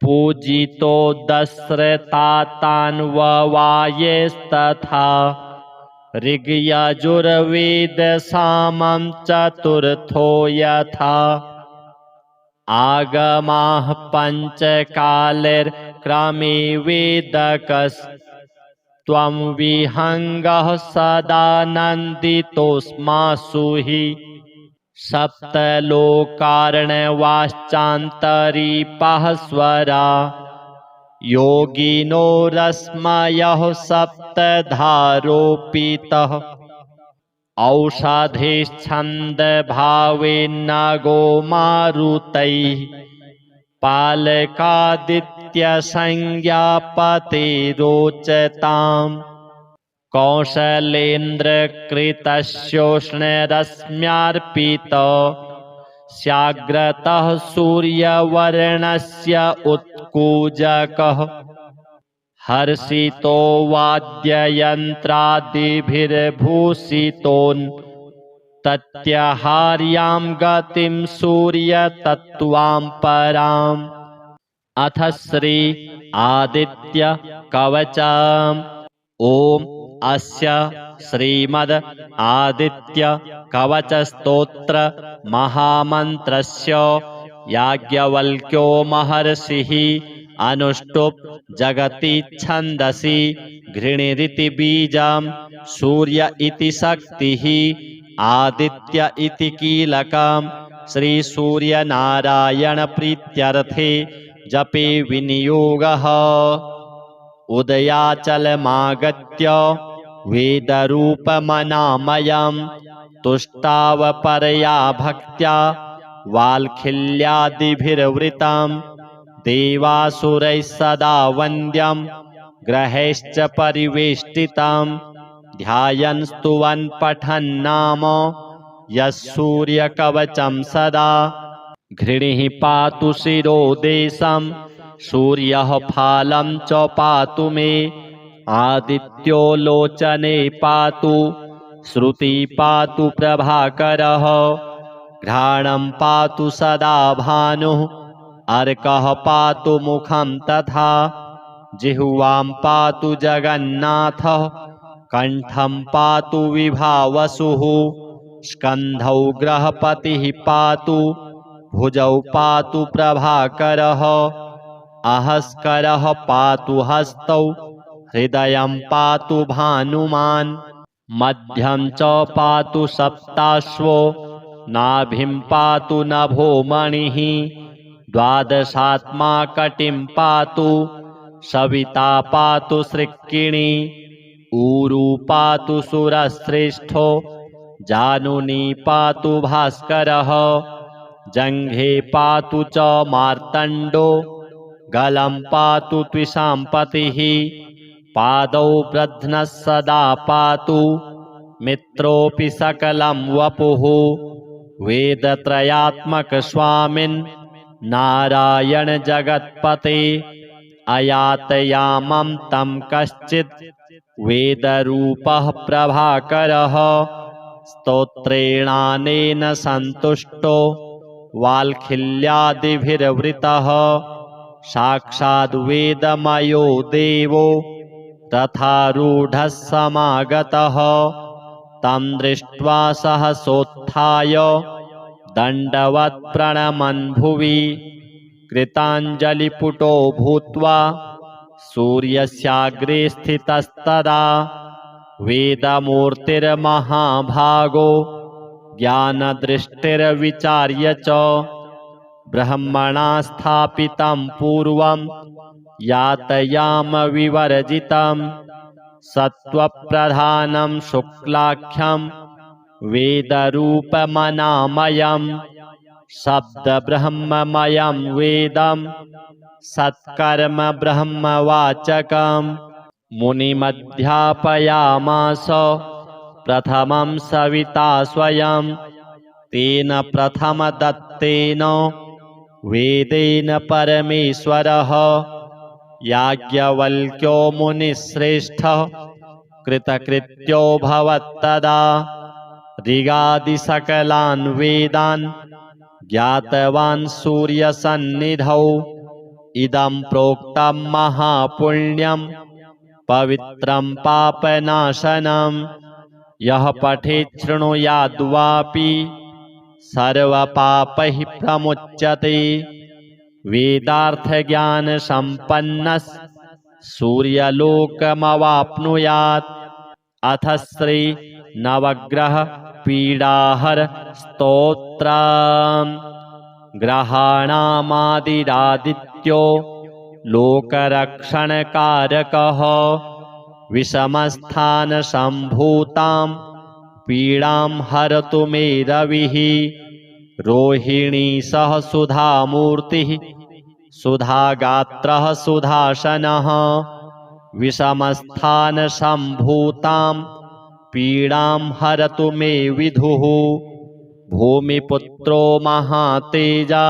पूजितो दस्रतातान्ववायेस्तथा ऋग्यजुर्वेदसामं चतुर्थो यथा आगमाः पञ्चकालैर्क्रमे वेदकस्त्वं विहङ्गः सदा नन्दितोऽस्मासु हि सप्तलोकार्णवाश्चान्तरीपाः स्वरा योगिनो रश्मयः सप्तधारोपितः औषधेश्छन्दभावेन्नगो मारुतैः पालकादित्यसंज्ञापतिरोचताम् कौशलेन्द्रकृतशोष्णरश्म्यर्पित स्याग्रतः सूर्यवर्णस्य उत्कूजकः हर्षितो वाद्ययन्त्रादिभिर्भूषितोऽन्तत्याहार्यां गतिं सूर्यतत्त्वां पराम् अथ श्री आदित्य कवचम् ॐ अस्य श्रीमद् आदित्य कवचस्तोत्र महामन्त्रस्य याज्ञवल्क्यो महर्षिः अनुष्टुप् जगति छन्दसि घृणिरिति बीजं सूर्य इति शक्तिः आदित्य इति कीलकं श्रीसूर्यनारायणप्रीत्यर्थे जपे विनियोगः उदयाचलमागत्य वेदरूपमनामयं तुष्टावपरया भक्त्या वाल्खिल्यादिभिर्वृतं देवासुरैः सदा वन्द्यं ग्रहैश्च परिवेष्टितं ध्यायन् स्तुवन् पठन्नाम यः सूर्यकवचं सदा घृणिः पातु शिरोदेशं सूर्यः फालं च पातु मे आदित्यो लोचने पातु श्रुति पातु प्रभाकरः घ्राणं पातु सदा भानुः अर्कः पातु मुखं तथा जिह्वां पातु जगन्नाथः कण्ठं पातु विभावसुः स्कन्धौ ग्रहपतिः पातु भुजौ पातु प्रभाकरः अहस्करः पातु हस्तौ हृदयं पातु भानुमान् मध्यं च पातु सप्ताश्वो नाभिं पातु नभोमणिः द्वादशात्मा कटिं पातु सविता पातु सृक्किणी ऊरू पातु सुरश्रेष्ठो जानुनी पातु भास्करः जङ्घे पातु च मार्तण्डो गलं पातु त्विषाम्पतिः पादौ ब्रध्नः सदा पातु मित्रोऽपि सकलं वपुः वेदत्रयात्मकस्वामिन् नारायण जगत्पते अयातयामं तं कश्चित् वेदरूपः प्रभाकरः स्तोत्रेणानेन सन्तुष्टो वाल्खिल्यादिभिर्वृतः साक्षाद् वेदमयो देवो रथारूढः समागतः तं दृष्ट्वा सहसोत्थाय दण्डवत् प्रणमन् भुवि कृताञ्जलिपुटो भूत्वा सूर्यस्याग्रे स्थितस्तदा वेदमूर्तिर्महाभागो ज्ञानदृष्टिर्विचार्य च ब्रह्मणा स्थापितं पूर्वं यातयाम विवर्जितं सत्त्वप्रधानं शुक्लाख्यं वेदरूपमनामयम् शब्दब्रह्ममयं वेदं सत्कर्म ब्रह्मवाचकम् मुनिमध्यापयामास प्रथमं सविता स्वयं तेन प्रथमदत्तेन वेदेन परमेश्वरः याज्ञवल्क्यो मुनिश्रेष्ठः कृतकृत्योऽभवत्तदा ऋगादिसकलान् वेदान् ज्ञातवान् सूर्यसन्निधौ इदं प्रोक्तं महापुण्यं पवित्रं पापनाशनं यः पठेत् शृणुयाद्वापि सर्वपापैः प्रमुच्यते वेदार्थज्ञानसम्पन्नः सूर्यलोकमवाप्नुयात् अथ श्री नवग्रह पीडाहर स्तोत्रम् ग्रहाणामादिरादित्यो लोकरक्षणकारकः विषमस्थानसम्भूतां पीडां हरतु मे रविः रोहिणी सह सुधामूर्तिः सुधागात्रः सुधासनः विषमस्थानसम्भूतां पीडां हरतु मे विधुः भूमिपुत्रो महातेजा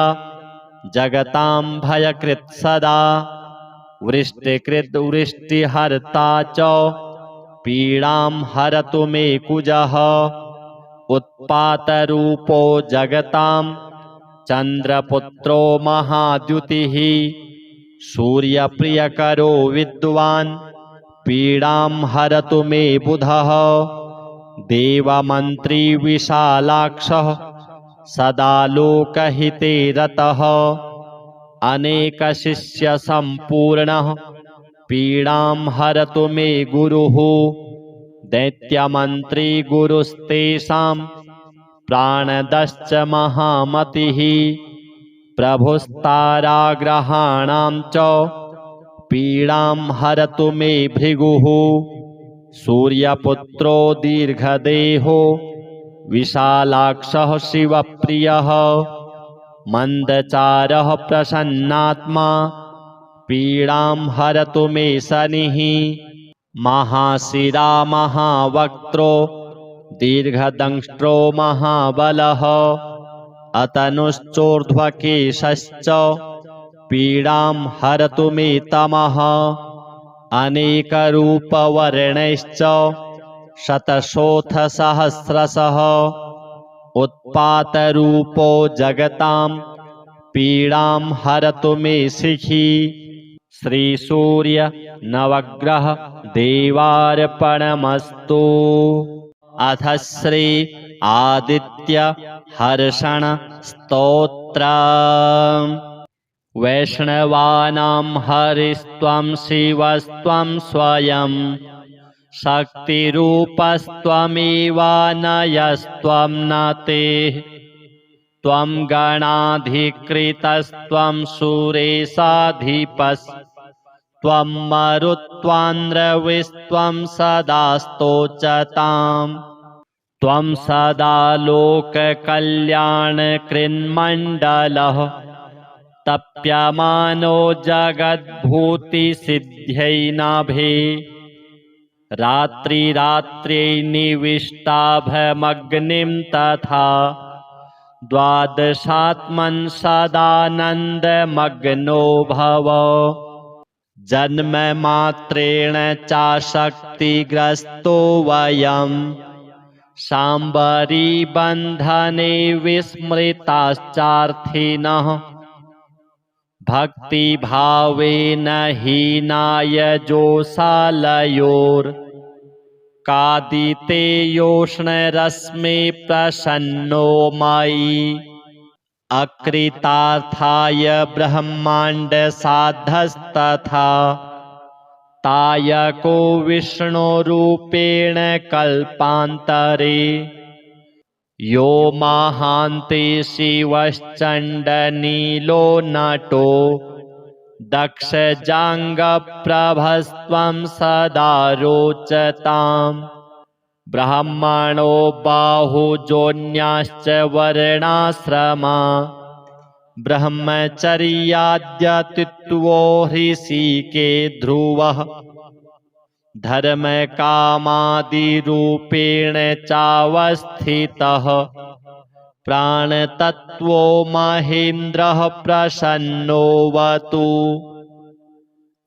जगतां भयकृत् सदा वृष्टिकृद्वृष्टिहर्ता च पीडां हरतु मे कुजः उत्पातरूपो जगतां चन्द्रपुत्रो महाद्युतिः सूर्यप्रियकरो विद्वान् पीडां हरतु मे बुधः देवमन्त्री विशालाक्षः सदा लोकहिते रतः अनेकशिष्यसम्पूर्णः पीडां हरतु मे गुरुः दैत्यमन्त्री गुरुस्तेषां प्राणदश्च महामतिः प्रभुस्ताराग्रहाणां च पीडां हरतु मे भृगुः सूर्यपुत्रो दीर्घदेहो विशालाक्षः शिवप्रियः मन्दचारः प्रसन्नात्मा पीडां हरतु मे शनिः महाशिरा महावक्त्रो दीर्घदंष्ट्रो महाबलः अतनुश्चोर्ध्वकेशश्च पीडां हरतु मे तमः अनेकरूपवर्णैश्च शतशोऽथ सहस्रशः उत्पातरूपो जगतां पीडां हरतु मे शिखी श्रीसूर्य नवग्रह देवार्पणमस्तु अथ श्री आदित्य हर्षण स्तोत्र वैष्णवानां हरिस्त्वं शिवस्त्वं स्वयं शक्तिरूपस्त्वमेवानयस्त्वं न ते त्वं गणाधिकृतस्त्वं सुरेशाधिपस्त्वं मरुत्वान्द्रविस्त्वं सदा स्तोचताम् त्वं सदा लोककल्याणकृन्मण्डलः तप्यमानो जगद्भूतिसिद्ध्यै नाभे रात्रिरात्र्यै निविष्टाभमग्निं तथा द्वादशात्मन् सदानन्दमग्नो भव जन्ममात्रेण चाशक्तिग्रस्तो वयं शाम्बरी बन्धने विस्मृताश्चार्थिनः भक्तिभावेन हीनाय जोषालयोर्कादितेयोष्णरश्मे प्रसन्नो मयि अकृतार्थाय ब्रह्माण्डसाधस्तथा तायको विष्णुरूपेण कल्पान्तरे यो महान्ते शिवश्चण्डनीलो नटो दक्षजाङ्गप्रभस्त्वं सदा रोचताम् ब्राह्मणो बाहुजोन्याश्च वर्णाश्रमा ब्रह्मचर्याद्यतित्वो ह्रीशिके ध्रुवः धर्मकामादिरूपेण चावस्थितः प्राणतत्त्वो महेन्द्रः प्रसन्नोऽवतु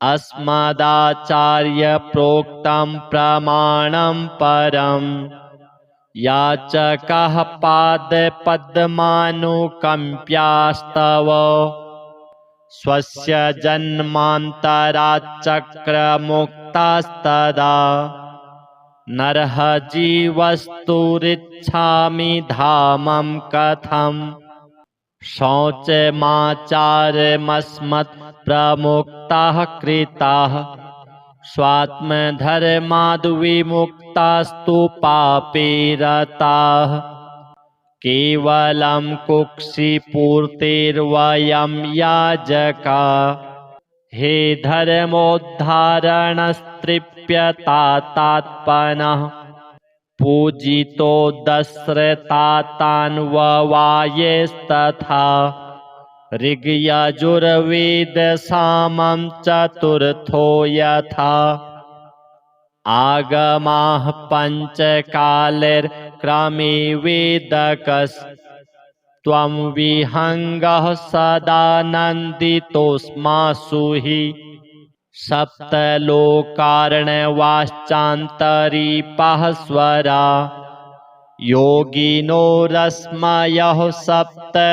अस्मदाचार्यप्रोक्तं प्रमाणं परम् याचकः पादपद्मानुकम्प्यास्तव स्वस्य जन्मान्तराच्चक्रमुक्तास्तदा नरः जीवस्तुरिच्छामि धामं कथम् शौचमाचारमस्मत्प्रमुक्ताः कृताः स्वात्मधर्माद्विमुक्तास्तु पापे रताः केवलं कुक्षिपूर्तेर्वयं याजका हे धर्मोद्धारणस्तृप्यतात्मनः पूजितो दस्रतातान्ववायेस्तथा ऋग्यजुर्वेदसामं चतुर्थो यथा आगमाः पञ्चकालैर्क्रमे वेदकस्त्वं विहङ्गः सदानन्दितोऽस्मासु हि सप्तलोकार्णवाश्चान्तरीपाः स्वरा योगिनो रश्मयः सप्तधारोपितः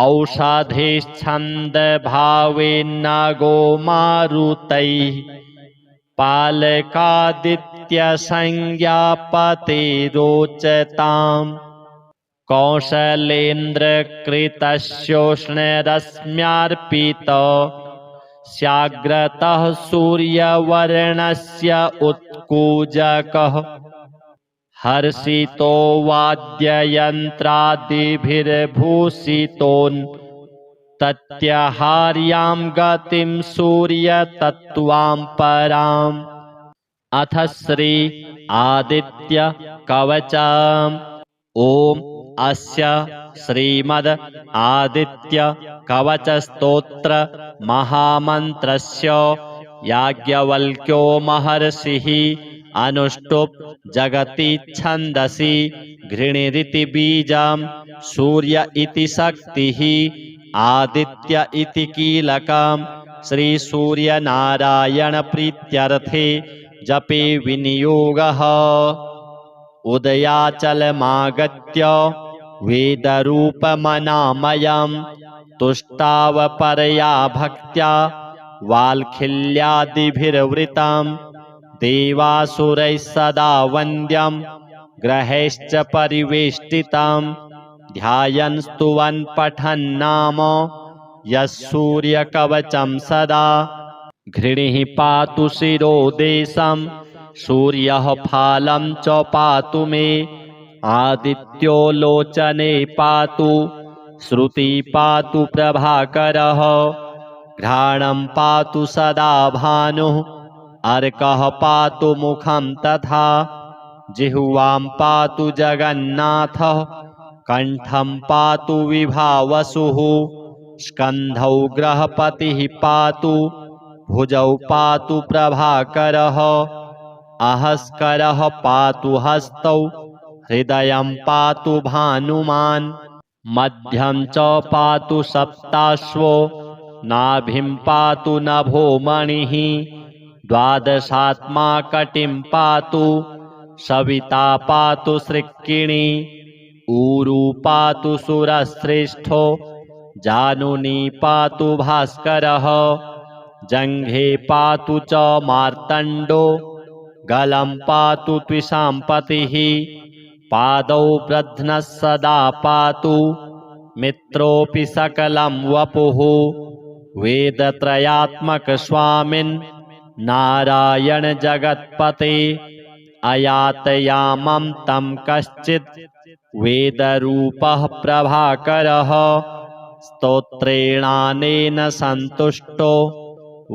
औषधेश्छन्दभावेन्नगो मारुतैः पालकादित्यसंज्ञापतेरोचताम् कौशलेन्द्रकृतस्योष्णरश्म्यार्पितो स्याग्रतः सूर्यवर्णस्य उत्कूजकः हर्षितो वाद्ययन्त्रादिभिर्भूषितोऽन्तत्यहार्यां गतिं सूर्यतत्त्वां पराम् अथ श्री आदित्य कवचम् ॐ अस्य श्रीमद् आदित्य कवच स्तोत्र महामन्त्रस्य याज्ञवल्क्यो महर्षिः अनुष्टुप् जगति छन्दसि घृणिरिति बीजं सूर्य इति शक्तिः आदित्य इति कीलकं श्रीसूर्यनारायण प्रीत्यर्थे जपे विनियोगः उदयाचलमागत्य वेदरूपमनामयं तुष्टावपरया भक्त्या वाल्खिल्यादिभिर्वृतं देवासुरैः सदा वन्द्यं ग्रहैश्च परिवेष्टितं ध्यायन् स्तुवन् पठन्नाम यः सूर्यकवचं सदा घृणिः पातु शिरोदेशं सूर्यः फालं च पातु मे आदित्यो लोचने पातु श्रुति पातु प्रभाकरः घ्राणं पातु सदा भानुः अर्कः पातु मुखं तथा जिह्वां पातु जगन्नाथः कण्ठं पातु विभावसुः स्कन्धौ ग्रहपतिः पातु भुजौ पातु प्रभाकरः अहस्करः पातु हस्तौ हृदयं पातु भानुमान् मध्यं च पातु सप्ताश्वो नाभिं पातु नभो मणिः द्वादशात्मा कटिं पातु सविता पातु सृक्किणी ऊरू पातु सुरश्रेष्ठो जानुनी पातु भास्करः जङ्घे पातु च मार्तण्डो गलं पातु त्विषाम्पतिः पादौ ब्रध्नः सदा पातु मित्रोऽपि सकलं वपुः वेदत्रयात्मकस्वामिन् नारायण जगत्पते अयातयामं तं कश्चित् वेदरूपः प्रभाकरः स्तोत्रेणानेन सन्तुष्टो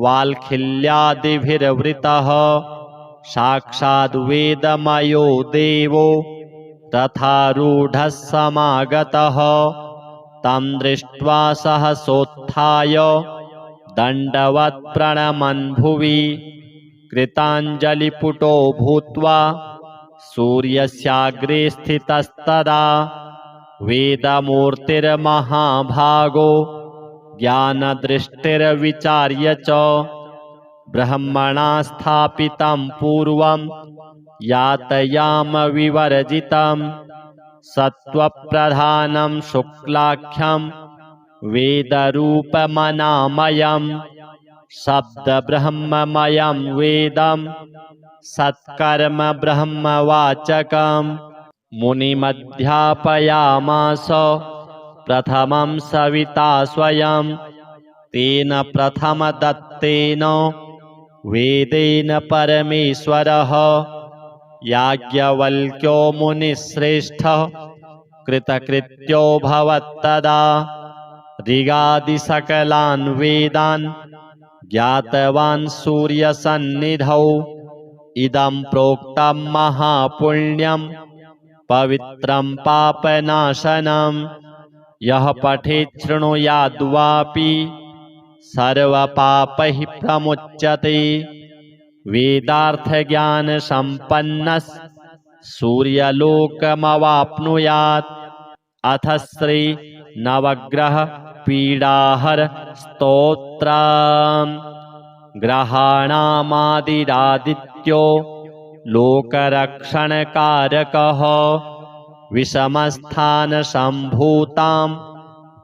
वाल्खिल्यादिभिर्वृतः साक्षाद्वेदमयो देवो रथारूढः समागतः तं दृष्ट्वा सहसोत्थाय दण्डवत् प्रणमन् भुवि कृताञ्जलिपुटो भूत्वा सूर्यस्याग्रे स्थितस्तदा वेदमूर्तिर्महाभागो ज्ञानदृष्टिर्विचार्य च ब्रह्मणा स्थापितं पूर्वं यातयामविवर्जितं सत्त्वप्रधानं शुक्लाख्यं वेदरूपमनामयं शब्दब्रह्ममयं वेदं सत्कर्म ब्रह्मवाचकं मुनिमध्यापयामास प्रथमं सविता स्वयं तेन प्रथमदत्तेन वेदेन परमेश्वरः याज्ञवल्क्यो मुनिश्रेष्ठः कृतकृत्यो भवत्तदा ऋगादिसकलान् वेदान् ज्ञातवान् सूर्यसन्निधौ इदं प्रोक्तं महापुण्यं पवित्रं पापनाशनं यः पठेत् शृणुयाद्वापि सर्वपापैः प्रमुच्यते वेदार्थज्ञानसम्पन्नः सूर्यलोकमवाप्नुयात् अथ श्री नवग्रह पीडाहर स्तोत्रम् ग्रहाणामादिरादित्यो लोकरक्षणकारकः विषमस्थानसम्भूतां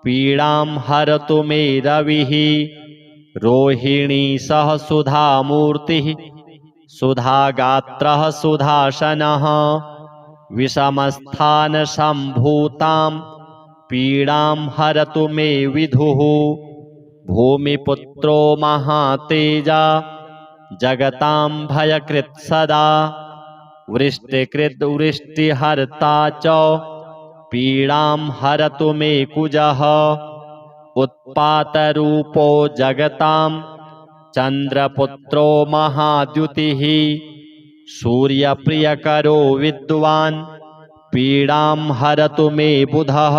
पीडां हरतु मे रविः रोहिणी सह सुधामूर्तिः सुधागात्रः सुधासनः विषमस्थानसम्भूतां पीडां हरतु मे विधुः भूमिपुत्रो महातेजा जगतां भयकृत् सदा वृष्टिकृद्वृष्टिहर्ता च पीडां हरतु मे कुजः उत्पातरूपो जगतां चन्द्रपुत्रो महाद्युतिः सूर्यप्रियकरो विद्वान् पीडां हरतु मे बुधः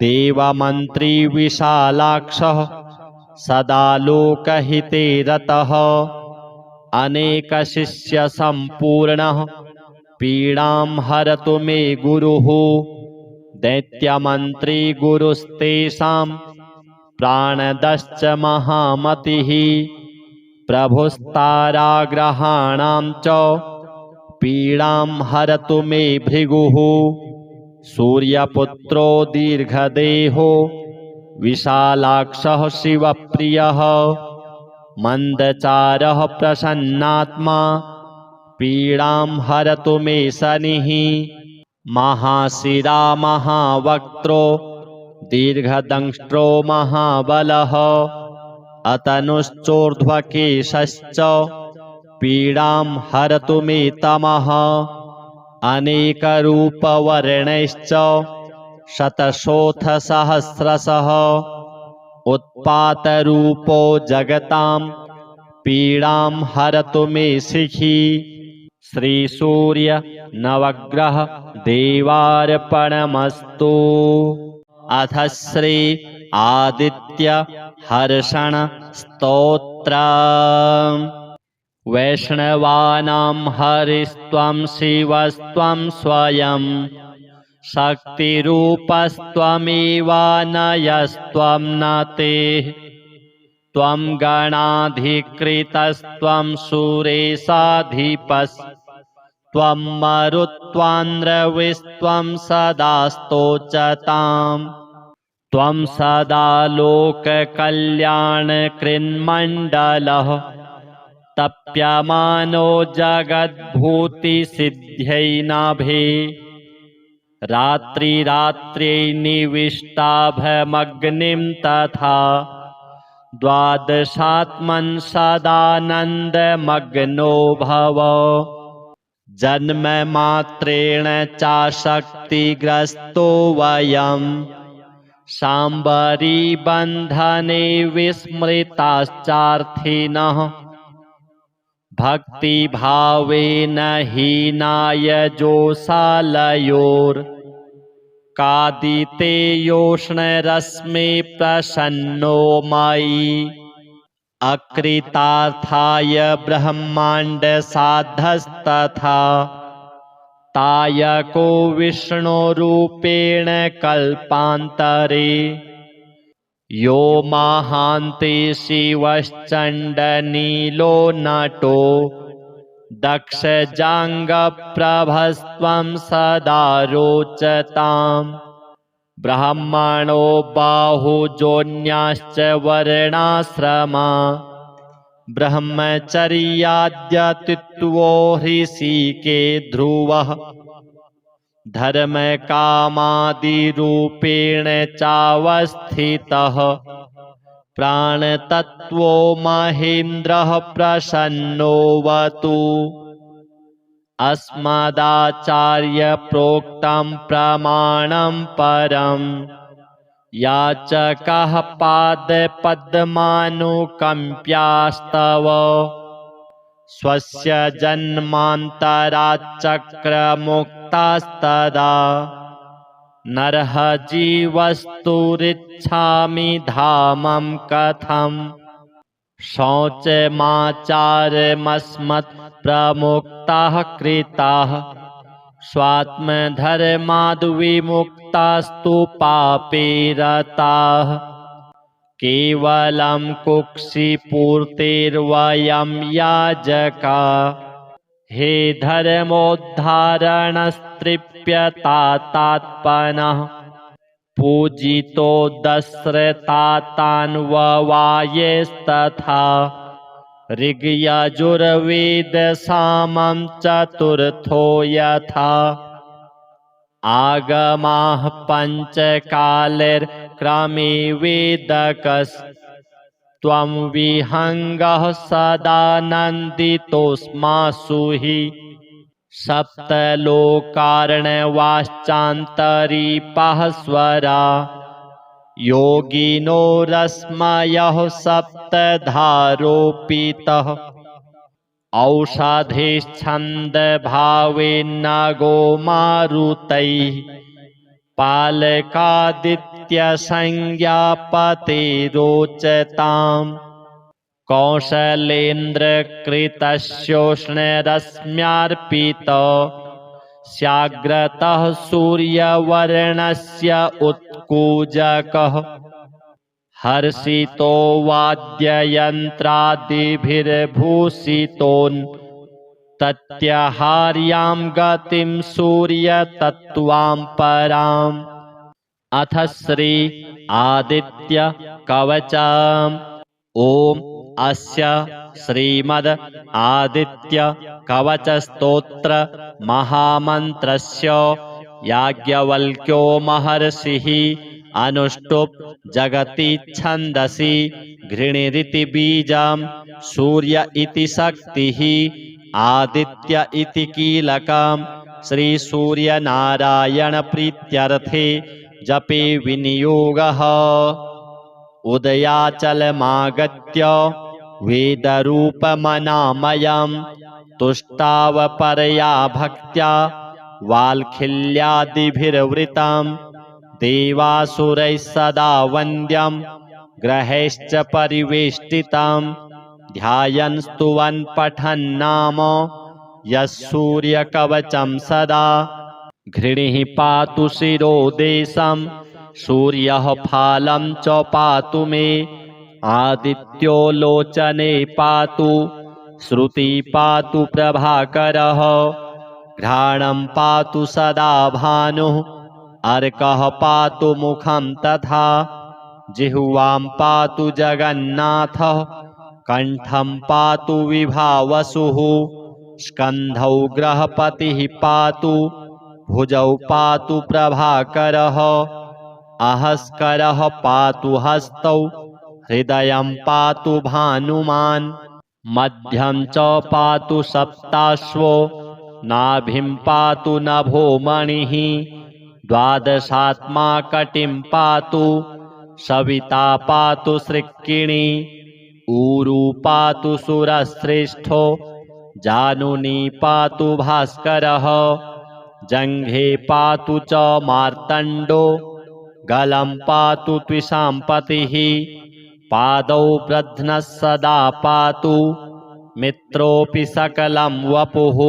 देवमन्त्री विशालाक्षः सदा लोकहिते रतः अनेकशिष्यसम्पूर्णः पीडां हरतु मे गुरुः दैत्यमन्त्री गुरुस्तेषां प्राणदश्च महामतिः प्रभुस्ताराग्रहाणां च पीडां हरतु मे भृगुः सूर्यपुत्रो दीर्घदेहो विशालाक्षः शिवप्रियः मन्दचारः प्रसन्नात्मा पीडां हरतु मे शनिः महाशिरा महावक्त्रो दीर्घदंष्ट्रो महाबलः अतनुश्चोर्ध्वकेशश्च पीडां हरतु मे तमः अनेकरूपवर्णैश्च शतशोथसहस्रशः उत्पातरूपो जगतां पीडां हरतु मे शिखी श्रीसूर्य नवग्रह देवार्पणमस्तु। अथ श्री आदित्य हर्षण स्तोत्र। वैष्णवानां हरिस्त्वं शिवस्त्वं स्वयं शक्तिरूपस्त्वमेवानयस्त्वं न ते त्वं गणाधिकृतस्त्वं सुरेशाधिपस्त्वं मरुत्वान्द्रविस्त्वं सदा स्तोचताम् त्वं सदा लोककल्याणकृन्मण्डलः तप्यमानो जगद्भूतिसिद्ध्यै नाभे रात्रिरात्र्यै निविष्टाभमग्निं तथा द्वादशात्मन् सदानन्दमग्नो भव जन्ममात्रेण चाशक्तिग्रस्तो वयं शाम्बरीबन्धने विस्मृताश्चार्थिनः भक्तिभावेन हीनाय जोषालयोर्कादितेयोष्णरश्मि प्रसन्नो मयि अकृतार्थाय ब्रह्माण्डसाधस्तथा तायको विष्णुरूपेण कल्पान्तरे यो महान्ते शिवश्चण्डनीलो नटो दक्षजाङ्गप्रभस्त्वं सदा रोचताम् ब्राह्मणो बाहुजोन्याश्च वर्णाश्रमा ब्रह्मचर्याद्यतित्वो ऋषिके ध्रुवः धर्मकामादिरूपेण चावस्थितः प्राणतत्त्वो महेन्द्रः प्रसन्नोऽवतु अस्मदाचार्यप्रोक्तं प्रमाणं परं याचकः पादपद्मानुकम्प्यास्तव स्वस्य जन्मान्तराच्चक्रमुक्तास्तदा नरः जीवस्तुरिच्छामि धामं कथम् शौचमाचारमस्मत्प्रमुक्ताः कृताः स्वात्मधर्माद्विमुक्तास्तु पापे रताः केवलं कुक्षिपूर्तेर्वयं याजका हे धर्मोद्धारणस्तृप्यतात्मनः पूजितो दस्रतातान्ववायेस्तथा ऋग्यजुर्वेदसामं चतुर्थो यथा आगमाः पञ्चकालैर्क्रमे वेदकस्त्वं विहङ्गः सदानन्दितोऽस्मासु हि सप्तलोकार्णवाश्चान्तरीपाः स्वरा योगिनो रश्मयः सप्तधारोपितः औषधेश्छन्दभावेन्नगो मारुतैः पालकादित्यसंज्ञापते रोचताम् कौशलेन्द्रकृतस्योष्णरश्म्यार्पित स्याग्रतः सूर्यवर्णस्य उत्कूजकः हर्षितो वाद्ययन्त्रादिभिर्भूषितोऽन्तत्याहार्यां गतिं सूर्यतत्त्वां पराम् अथ श्री आदित्य कवचम् ॐ अस्य श्रीमद् आदित्य कवचस्तोत्र महामन्त्रस्य याज्ञवल्क्यो महर्षिः अनुष्टुप् जगति छन्दसि घृणिरिति बीजं सूर्य इति शक्तिः आदित्य इति कीलकं श्रीसूर्यनारायणप्रीत्यर्थे जपे विनियोगः उदयाचलमागत्य वेदरूपमनामयं तुष्टावपरया भक्त्या वाल्खिल्यादिभिर्वृतं देवासुरैः सदा वन्द्यं ग्रहैश्च परिवेष्टितं ध्यायन् स्तुवन् पठन्नाम यः सूर्यकवचं सदा घृणिः पातु शिरोदेशं सूर्यः फालं च पातु मे आदित्यो लोचने पातु श्रुति पातु प्रभाकरः घ्राणं पातु सदा भानुः अर्कः पातु मुखं तथा जिह्वां पातु जगन्नाथः कण्ठं पातु विभावसुः स्कन्धौ ग्रहपतिः पातु भुजौ पातु प्रभाकरः अहस्करः पातु हस्तौ हृदयं पातु भानुमान् मध्यं च पातु सप्ताश्वो नाभिं पातु नभोमणिः द्वादशात्मा कटिं पातु सविता पातु सृक्किणी ऊरू पातु सुरश्रेष्ठो जानुनी पातु भास्करः जङ्घे पातु च मार्तण्डो गलं पातु त्विषाम्पतिः पादौ ब्रध्नः सदा पातु मित्रोऽपि सकलं वपुः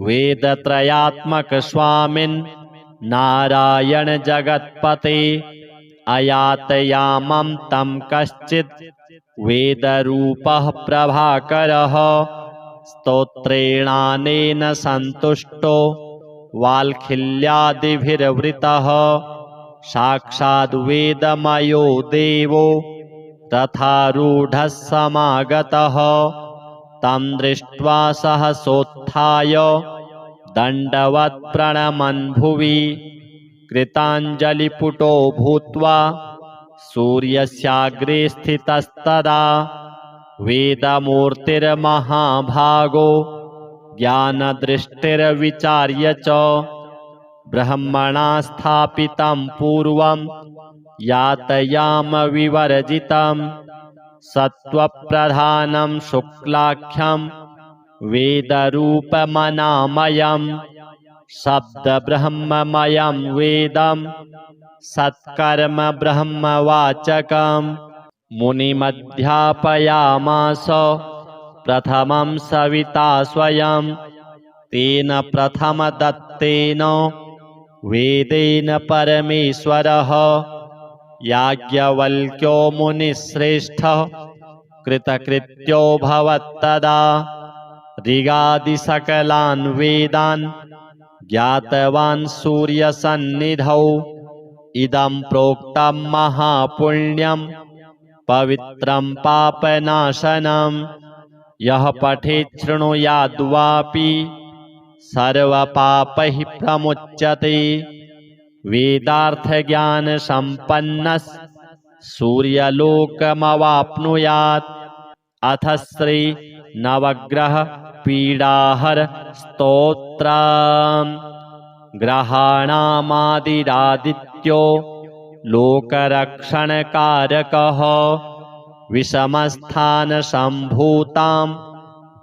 वेदत्रयात्मक स्वामिन् नारायण जगत्पते अयातयामं तं कश्चित् वेदरूपः प्रभाकरः स्तोत्रेणानेन सन्तुष्टो वाल्खिल्यादिभिर्वृतः साक्षाद् वेदमयो देवो रथारूढः समागतः तं दृष्ट्वा सहसोत्थाय दण्डवत् प्रणमन् भुवि कृताञ्जलिपुटो भूत्वा सूर्यस्याग्रे स्थितस्तदा वेदमूर्तिर्महाभागो ज्ञानदृष्टिर्विचार्य च ब्रह्मणा स्थापितं पूर्वं यातयाम विवर्जितं सत्त्वप्रधानं शुक्लाख्यं वेदरूपमनामयं शब्दब्रह्ममयं वेदं सत्कर्म ब्रह्मवाचकं मुनिमध्यापयामास प्रथमं सविता स्वयं तेन प्रथमदत्तेन वेदेन परमेश्वरः याज्ञवल्क्यो मुनिश्रेष्ठः कृतकृत्योऽभवत्तदा ऋगादिसकलान् वेदान् ज्ञातवान् सूर्यसन्निधौ इदं प्रोक्तं महापुण्यं पवित्रं पापनाशनं यः पठेत् शृणुयाद्वापि सर्वपापैः प्रमुच्यते वेदार्थज्ञानसम्पन्नः सूर्यलोकमवाप्नुयात् अथ श्री नवग्रह पीडाहर स्तोत्रम् ग्रहाणामादिरादित्यो लोकरक्षणकारकः विषमस्थानसम्भूतां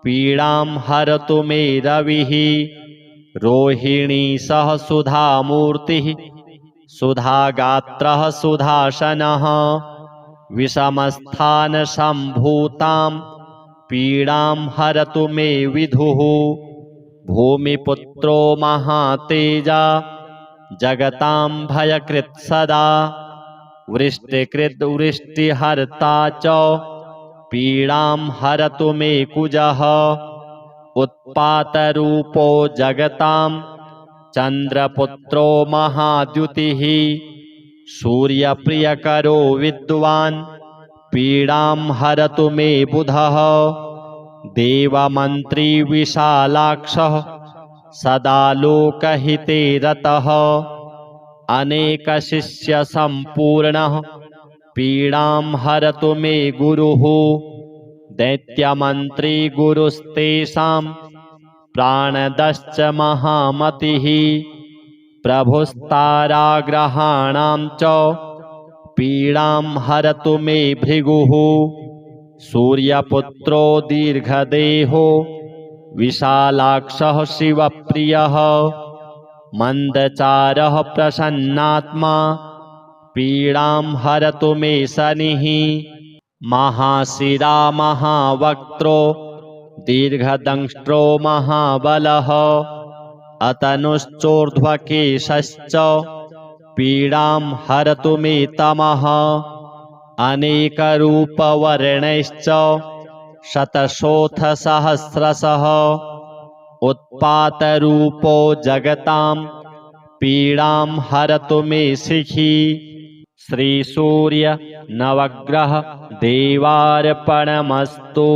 पीडां हरतु मे रविः रोहिणी सह सुधामूर्तिः सुधागात्रः सुधासनः विषमस्थानसम्भूतां पीडां हरतु मे विधुः भूमिपुत्रो महातेजा जगतां भयकृत् सदा वृष्टिकृद्वृष्टिहर्ता च पीडां हरतु मे कुजः उत्पातरूपो जगतां चन्द्रपुत्रो महाद्युतिः सूर्यप्रियकरो विद्वान् पीडां हरतु मे बुधः देवमन्त्री विशालाक्षः सदा लोकहिते रतः अनेकशिष्यसम्पूर्णः पीडां हरतु मे गुरुः दैत्यमन्त्री गुरुस्तेषां प्राणदश्च महामतिः प्रभुस्ताराग्रहाणां च पीडां हरतु मे भृगुः सूर्यपुत्रो दीर्घदेहो विशालाक्षः शिवप्रियः मन्दचारः प्रसन्नात्मा पीडां हरतु मे शनिः महाशिरा महावक्त्रो दीर्घदंष्ट्रो महाबलः अतनुश्चोर्ध्वकेशश्च पीडां हरतु मे तमः अनेकरूपवर्णैश्च शतशोऽथ सहस्रशः उत्पातरूपो जगतां पीडां हरतु मे शिखी श्रीसूर्य नवग्रह देवार्पणमस्तु।